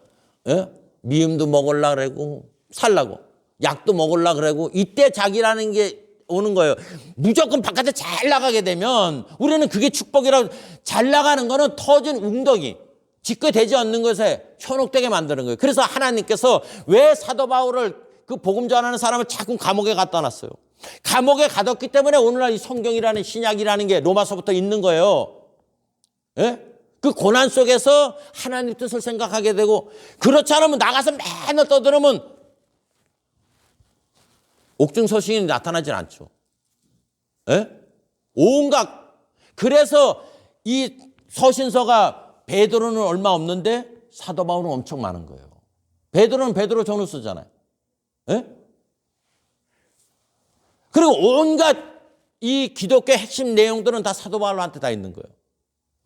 예? 미음도 먹으려고 그러고 살라고. 약도 먹으려고 그러고 이때 자기라는 게 오는 거예요. 무조건 바깥에 잘 나가게 되면 우리는 그게 축복이라고. 잘 나가는 거는 터진 웅덩이. 짓게 되지 않는 것에 현혹되게 만드는 거예요. 그래서 하나님께서 왜 사도 바울을 그 복음 전하는 사람을 자꾸 감옥에 갖다 놨어요. 감옥에 가뒀기 때문에 오늘날 이 성경이라는 신약이라는 게 로마서부터 있는 거예요. 예? 그 고난 속에서 하나님 뜻을 생각하게 되고, 그렇지 않으면 나가서 맨날 떠들으면 옥중서신이 나타나질 않죠. 예? 온갖. 그래서 이 서신서가 베드로는 얼마 없는데 사도 바울은 엄청 많은 거예요. 베드로는 베드로 전후 쓰잖아요. 예? 그리고 온갖 이 기독교의 핵심 내용들은 다 사도 바울한테 다 있는 거예요.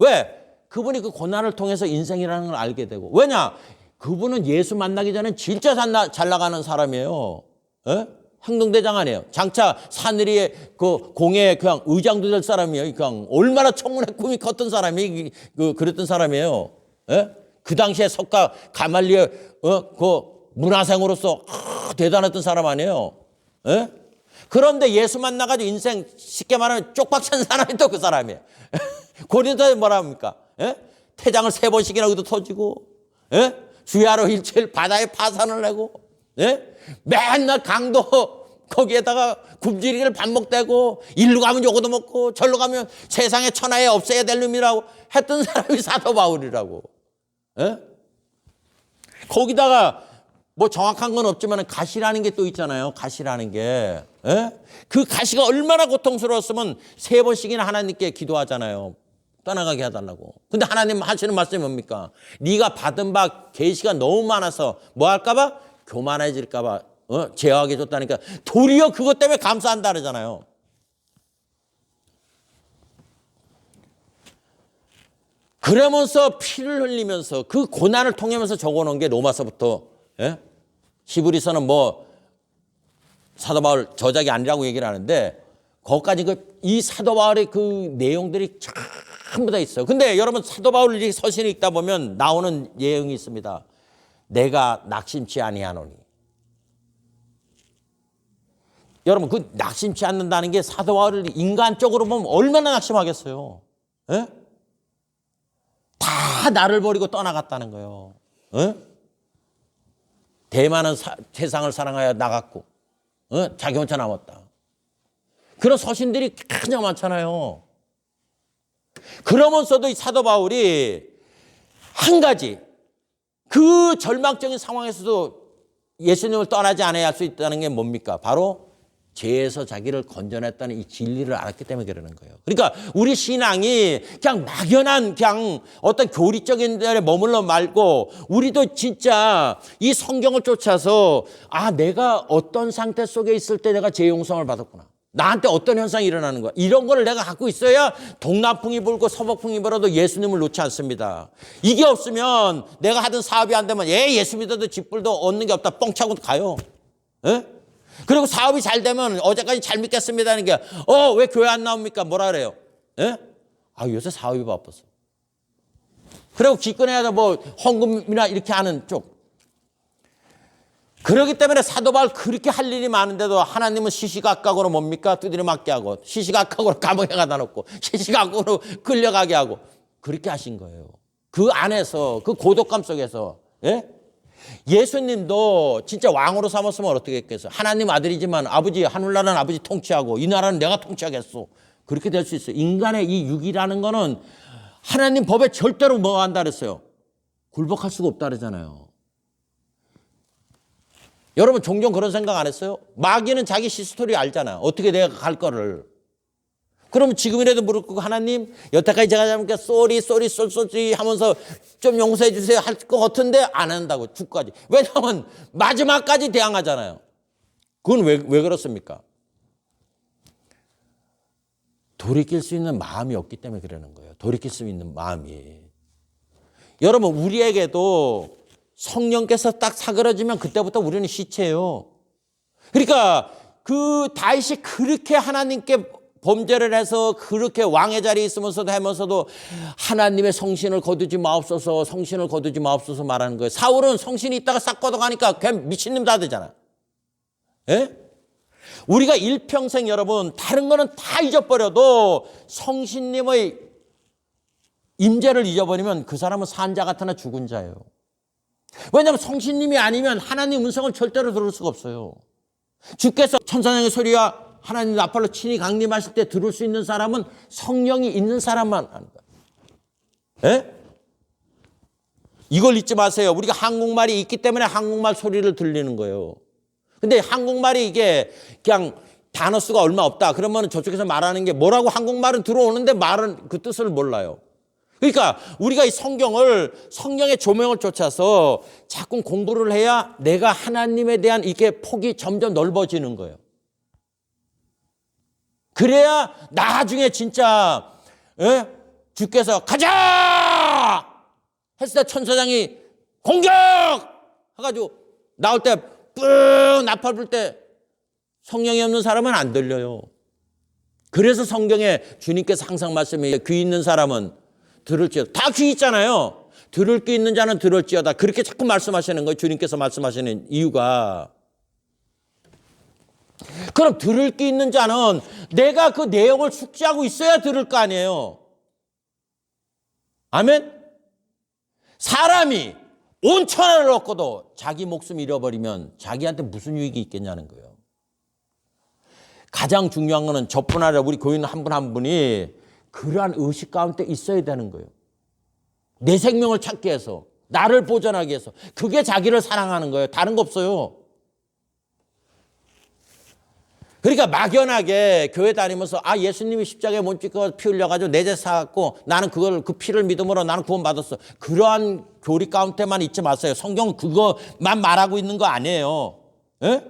왜? 그분이 그 고난을 통해서 인생이라는 걸 알게 되고. 왜냐? 그분은 예수 만나기 전에 진짜 잘 나가는 사람이에요. 예? 행동대장 아니에요. 장차 사느리의 그 공예 그냥 의장도 될 사람이에요. 그냥 얼마나 청문회 꿈이 컸던 사람이 그랬던 사람이에요. 예? 그 당시에 석가 가말리엘 그 문화생으로서 대단했던 사람 아니에요. 예? 그런데 예수 만나가지고 인생 쉽게 말하면 쪽박찬 사람이 또 그 사람이에요. 고린도에 뭐라 합니까? 예? 태장을 3번씩이나 그도 터지고, 예? 주야로 일주일 바다에 파산을 내고, 예? 맨날 강도 거기에다가 굶주리기를 반복되고, 일로 가면 요거도 먹고 절로 가면 세상에 천하에 없애야 될 놈이라고 했던 사람이 사도 바울이라고. 예? 거기다가 뭐 정확한 건 없지만 가시라는 게 또 있잖아요. 가시라는 게. 예? 그 가시가 얼마나 고통스러웠으면 3번씩이나 하나님께 기도하잖아요. 떠나가게 해달라고. 근데 하나님 하시는 말씀이 뭡니까? 네가 받은 바 계시가 너무 많아서 뭐 할까 봐? 교만해질까 봐 제어하게 줬다니까. 도리어 그것 때문에 감사한다 그러잖아요. 그러면서 피를 흘리면서 그 고난을 통하면서 적어놓은 게 로마서부터, 예? 히브리서는 뭐 사도 바울 저작이 아니라고 얘기를 하는데 거기까지 이 사도 바울의 그 내용들이 전부 다 있어요. 근데 여러분 사도 바울 이 서신을 읽다 보면 나오는 내용이 있습니다. 내가 낙심치 아니하노니. 여러분 그 낙심치 않는다는 게 사도 바울을 인간적으로 보면 얼마나 낙심하겠어요. 예? 다 나를 버리고 떠나갔다는 거예요. 예? 대만은 세상을 사랑하여 나갔고, 자기 혼자 남았다. 그런 서신들이 가장 많잖아요. 그러면서도 이 사도 바울이 한 가지, 그 절망적인 상황에서도 예수님을 떠나지 않아야 할 수 있다는 게 뭡니까? 바로 죄에서 자기를 건져냈다는 이 진리를 알았기 때문에 그러는 거예요. 그러니까 우리 신앙이 그냥 막연한 그냥 어떤 교리적인 데에 머물러 말고 우리도 진짜 이 성경을 쫓아서 내가 어떤 상태 속에 있을 때 내가 죄 용서를 받았구나. 나한테 어떤 현상이 일어나는 거야. 이런 거를 내가 갖고 있어야 동남풍이 불고 서북풍이 불어도 예수님을 놓지 않습니다. 이게 없으면 내가 하던 사업이 안 되면 예수 믿어도 집불도 얻는 게 없다. 뻥 차고 가요. 예? 그리고 사업이 잘 되면 어제까지 잘 믿겠습니다 하는 게 왜 교회 안 나옵니까? 뭐라 그래요? 예? 요새 사업이 바빠서. 그리고 기껏해야 뭐 헌금이나 이렇게 하는 쪽. 그렇기 때문에 사도 바울 그렇게 할 일이 많은데도 하나님은 시시각각으로 뭡니까? 두드려 맞게 하고 시시각각으로 감옥에 가다 놓고 시시각각으로 끌려가게 하고 그렇게 하신 거예요. 그 안에서 그 고독감 속에서 예수님도 진짜 왕으로 삼았으면 어떻게 했겠어요? 하나님 아들이지만 아버지 하늘나라는 아버지 통치하고 이 나라는 내가 통치하겠소. 그렇게 될 수 있어요. 인간의 이 육이라는 거는 하나님 법에 절대로 뭐 한다 그랬어요? 굴복할 수가 없다 그러잖아요. 여러분 종종 그런 생각 안 했어요? 마귀는 자기 히스토리 알잖아요. 어떻게 내가 갈 거를. 그러면 지금이라도 무릎 꿇고 하나님 여태까지 제가 잘못했으니까 쏘리 하면서 좀 용서해 주세요 할 것 같은데 안 한다고 죽까지. 왜냐하면 마지막까지 대항하잖아요. 그건 왜 그렇습니까? 돌이킬 수 있는 마음이 없기 때문에 그러는 거예요. 돌이킬 수 있는 마음이. 여러분 우리에게도 성령께서 딱 사그러지면 그때부터 우리는 시체예요. 그러니까 그 다윗이 그렇게 하나님께 범죄를 해서 그렇게 왕의 자리에 있으면서도 하면서도 하나님의 성신을 거두지 마옵소서 성신을 거두지 마옵소서 말하는 거예요. 사울은 성신이 있다가 싹 걷어가니까 그냥 미친놈 다 되잖아요. 예? 우리가 일평생 여러분 다른 거는 다 잊어버려도 성신님의 임재를 잊어버리면 그 사람은 산 자 같으나 죽은 자예요. 왜냐하면 성신님이 아니면 하나님 음성을 절대로 들을 수가 없어요. 주께서 천사장의 소리와 하나님 나팔로 친히 강림하실 때 들을 수 있는 사람은 성령이 있는 사람만 하는 거예요. 예? 이걸 잊지 마세요. 우리가 한국말이 있기 때문에 한국말 소리를 들리는 거예요. 근데 한국말이 이게 그냥 단어 수가 얼마 없다. 그러면 저쪽에서 말하는 게 뭐라고 한국말은 들어오는데 말은 그 뜻을 몰라요. 그러니까 우리가 이 성령의 조명을 쫓아서 자꾸 공부를 해야 내가 하나님에 대한 이게 폭이 점점 넓어지는 거예요. 그래야 나중에 진짜 주께서 가자 했을 때 천사장이 공격 해가지고 나올 때 뿌 나팔 불 때 성령이 없는 사람은 안 들려요. 그래서 성경에 주님께서 항상 말씀해 귀 있는 사람은 들을지어다. 다 귀 있잖아요. 들을 귀 있는 자는 들을지어다. 그렇게 자꾸 말씀하시는 거예요. 주님께서 말씀하시는 이유가. 그럼 들을 귀 있는 자는 내가 그 내용을 숙지하고 있어야 들을 거 아니에요. 아멘? 사람이 온 천하를 얻고도 자기 목숨 잃어버리면 자기한테 무슨 유익이 있겠냐는 거예요. 가장 중요한 거는 저뿐 아니라 우리 교인 한 분 한 분이 그러한 의식 가운데 있어야 되는 거예요. 내 생명을 찾기 위해서, 나를 보존하기 위해서. 그게 자기를 사랑하는 거예요. 다른 거 없어요. 그러니까 막연하게 교회 다니면서 예수님이 십자가에 못 찍고 피 흘려가지고 내 죄 사갖고 나는 그 피를 믿음으로 나는 구원받았어. 그러한 교리 가운데만 있지 마세요. 성경은 그거만 말하고 있는 거 아니에요. 에?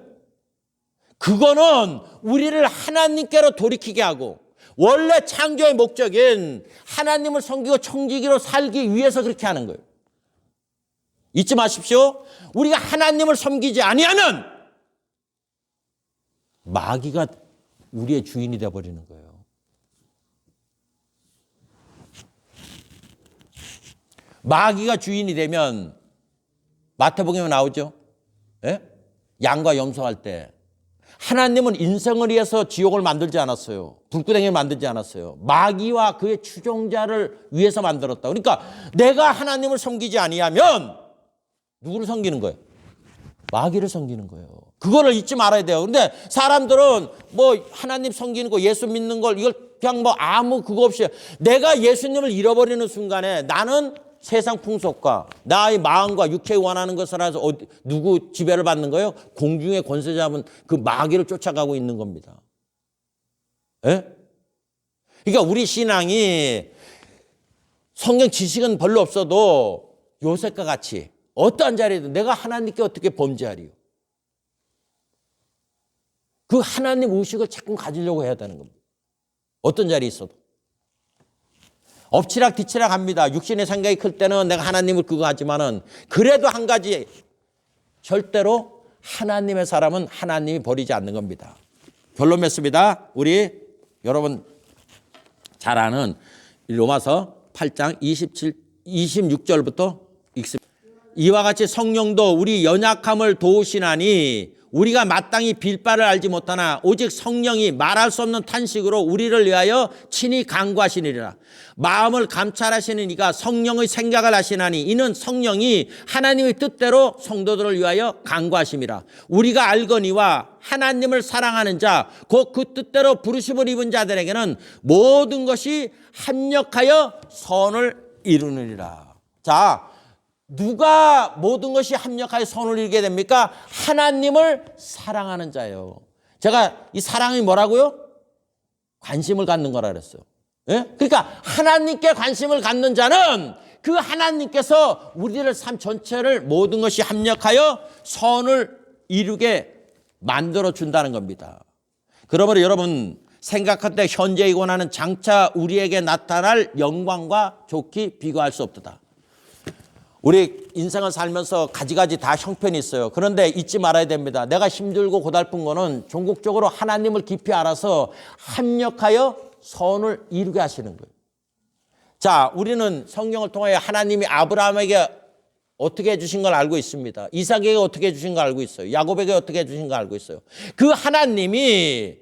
그거는 우리를 하나님께로 돌이키게 하고 원래 창조의 목적인 하나님을 섬기고 청지기로 살기 위해서 그렇게 하는 거예요. 잊지 마십시오. 우리가 하나님을 섬기지 아니하면 마귀가 우리의 주인이 되어버리는 거예요. 마귀가 주인이 되면 마태복음에 나오죠. 예? 양과 염소할 때 하나님은 인생을 위해서 지옥을 만들지 않았어요. 불구덩이를 만들지 않았어요. 마귀와 그의 추종자를 위해서 만들었다. 그러니까 내가 하나님을 섬기지 아니하면 누구를 섬기는 거예요? 마귀를 섬기는 거예요. 그거를 잊지 말아야 돼요. 근데 사람들은 뭐 하나님 섬기는 거, 예수 믿는 걸 이걸 그냥 뭐 아무 그거 없이 내가 예수님을 잃어버리는 순간에 나는 세상 풍속과 나의 마음과 육체에 원하는 것을 해서 누구 지배를 받는 거예요? 공중의 권세 잡은 그 마귀를 쫓아가고 있는 겁니다. 예? 그러니까 우리 신앙이 성경 지식은 별로 없어도 요셉과 같이 어떠한 자리에든 내가 하나님께 어떻게 범죄하리요? 그 하나님 의식을 자꾸 가지려고 해야 되는 겁니다. 어떤 자리에 있어도. 엎치락 뒤치락 합니다. 육신의 생각이 클 때는 내가 하나님을 그거 하지만은 그래도 한 가지 절대로 하나님의 사람은 하나님이 버리지 않는 겁니다. 결론 맺습니다. 우리 여러분 잘 아는 로마서 8장 26절부터 읽습니다. 이와 같이 성령도 우리 연약함을 도우시나니 우리가 마땅히 빌 바를 알지 못하나 오직 성령이 말할 수 없는 탄식으로 우리를 위하여 친히 간구하시니라. 마음을 감찰하시는 이가 성령의 생각을 하시나니 이는 성령이 하나님의 뜻대로 성도들을 위하여 간구하심이라. 우리가 알거니와 하나님을 사랑하는 자 곧 그 뜻대로 부르심을 입은 자들에게는 모든 것이 합력하여 선을 이루느니라. 자, 누가 모든 것이 합력하여 선을 이루게 됩니까? 하나님을 사랑하는 자예요. 제가 이 사랑이 뭐라고요? 관심을 갖는 거라 그랬어요. 예? 그러니까 하나님께 관심을 갖는 자는 그 하나님께서 우리를 삶 전체를 모든 것이 합력하여 선을 이루게 만들어 준다는 겁니다. 그러므로 여러분 생각할 때 현재에 권하는 장차 우리에게 나타날 영광과 좋게 비교할 수 없도다. 우리 인생을 살면서 가지가지 다 형편이 있어요. 그런데 잊지 말아야 됩니다. 내가 힘들고 고달픈 거는 종국적으로 하나님을 깊이 알아서 합력하여 선을 이루게 하시는 거예요. 자, 우리는 성경을 통하여 하나님이 아브라함에게 어떻게 해주신 걸 알고 있습니다. 이삭에게 어떻게 해주신 걸 알고 있어요. 야곱에게 어떻게 해주신 걸 알고 있어요. 그 하나님이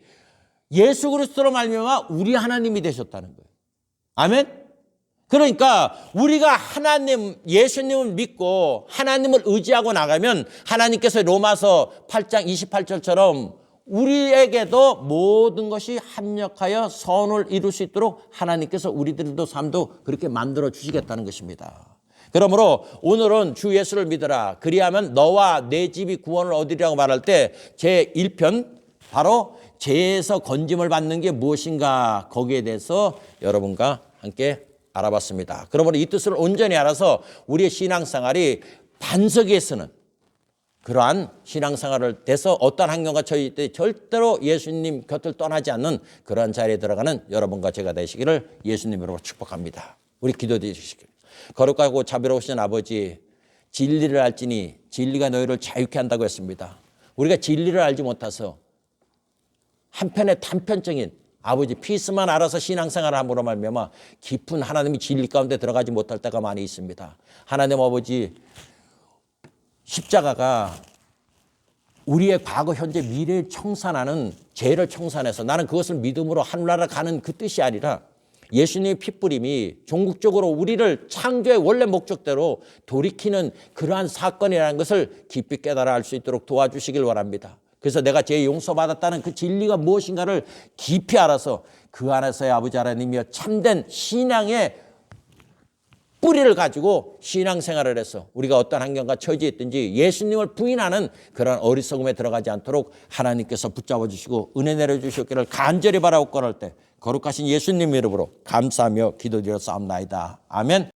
예수 그리스도로 말미암아 우리 하나님이 되셨다는 거예요. 아멘? 그러니까 우리가 하나님, 예수님을 믿고 하나님을 의지하고 나가면 하나님께서 로마서 8장 28절처럼 우리에게도 모든 것이 합력하여 선을 이룰 수 있도록 하나님께서 우리들도 삶도 그렇게 만들어 주시겠다는 것입니다. 그러므로 오늘은 주 예수를 믿어라. 그리하면 너와 내 집이 구원을 얻으리라고 말할 때 제1편 바로 죄에서 건짐을 받는 게 무엇인가 거기에 대해서 여러분과 함께 알아봤습니다. 그러므로 이 뜻을 온전히 알아서 우리의 신앙생활이 반석에서는 그러한 신앙생활을 돼서 어떤 환경과 처해 있을 때 절대로 예수님 곁을 떠나지 않는 그러한 자리에 들어가는 여러분과 제가 되시기를 예수님으로 축복합니다. 우리 기도해 주시길. 거룩하고 자비로우신 아버지, 진리를 알지니 진리가 너희를 자유케 한다고 했습니다. 우리가 진리를 알지 못해서 한편의 단편적인 아버지 피스만 알아서 신앙생활을 함으로 말미암아 깊은 하나님의 진리 가운데 들어가지 못할 때가 많이 있습니다. 하나님 아버지, 십자가가 우리의 과거, 현재, 미래를 청산하는 죄를 청산해서 나는 그것을 믿음으로 하늘나라 가는 그 뜻이 아니라 예수님의 핏부림이 종국적으로 우리를 창조의 원래 목적대로 돌이키는 그러한 사건이라는 것을 깊이 깨달아 알 수 있도록 도와주시길 바랍니다. 그래서 내가 죄 용서받았다는 그 진리가 무엇인가를 깊이 알아서 그 안에서의 아버지 하나님이여 참된 신앙의 뿌리를 가지고 신앙생활을 해서 우리가 어떤 환경과 처지에 있든지 예수님을 부인하는 그런 어리석음에 들어가지 않도록 하나님께서 붙잡아 주시고 은혜 내려주시기를 간절히 바라옵고 할 때 거룩하신 예수님 이름으로 감사하며 기도드려 싸움나이다. 아멘.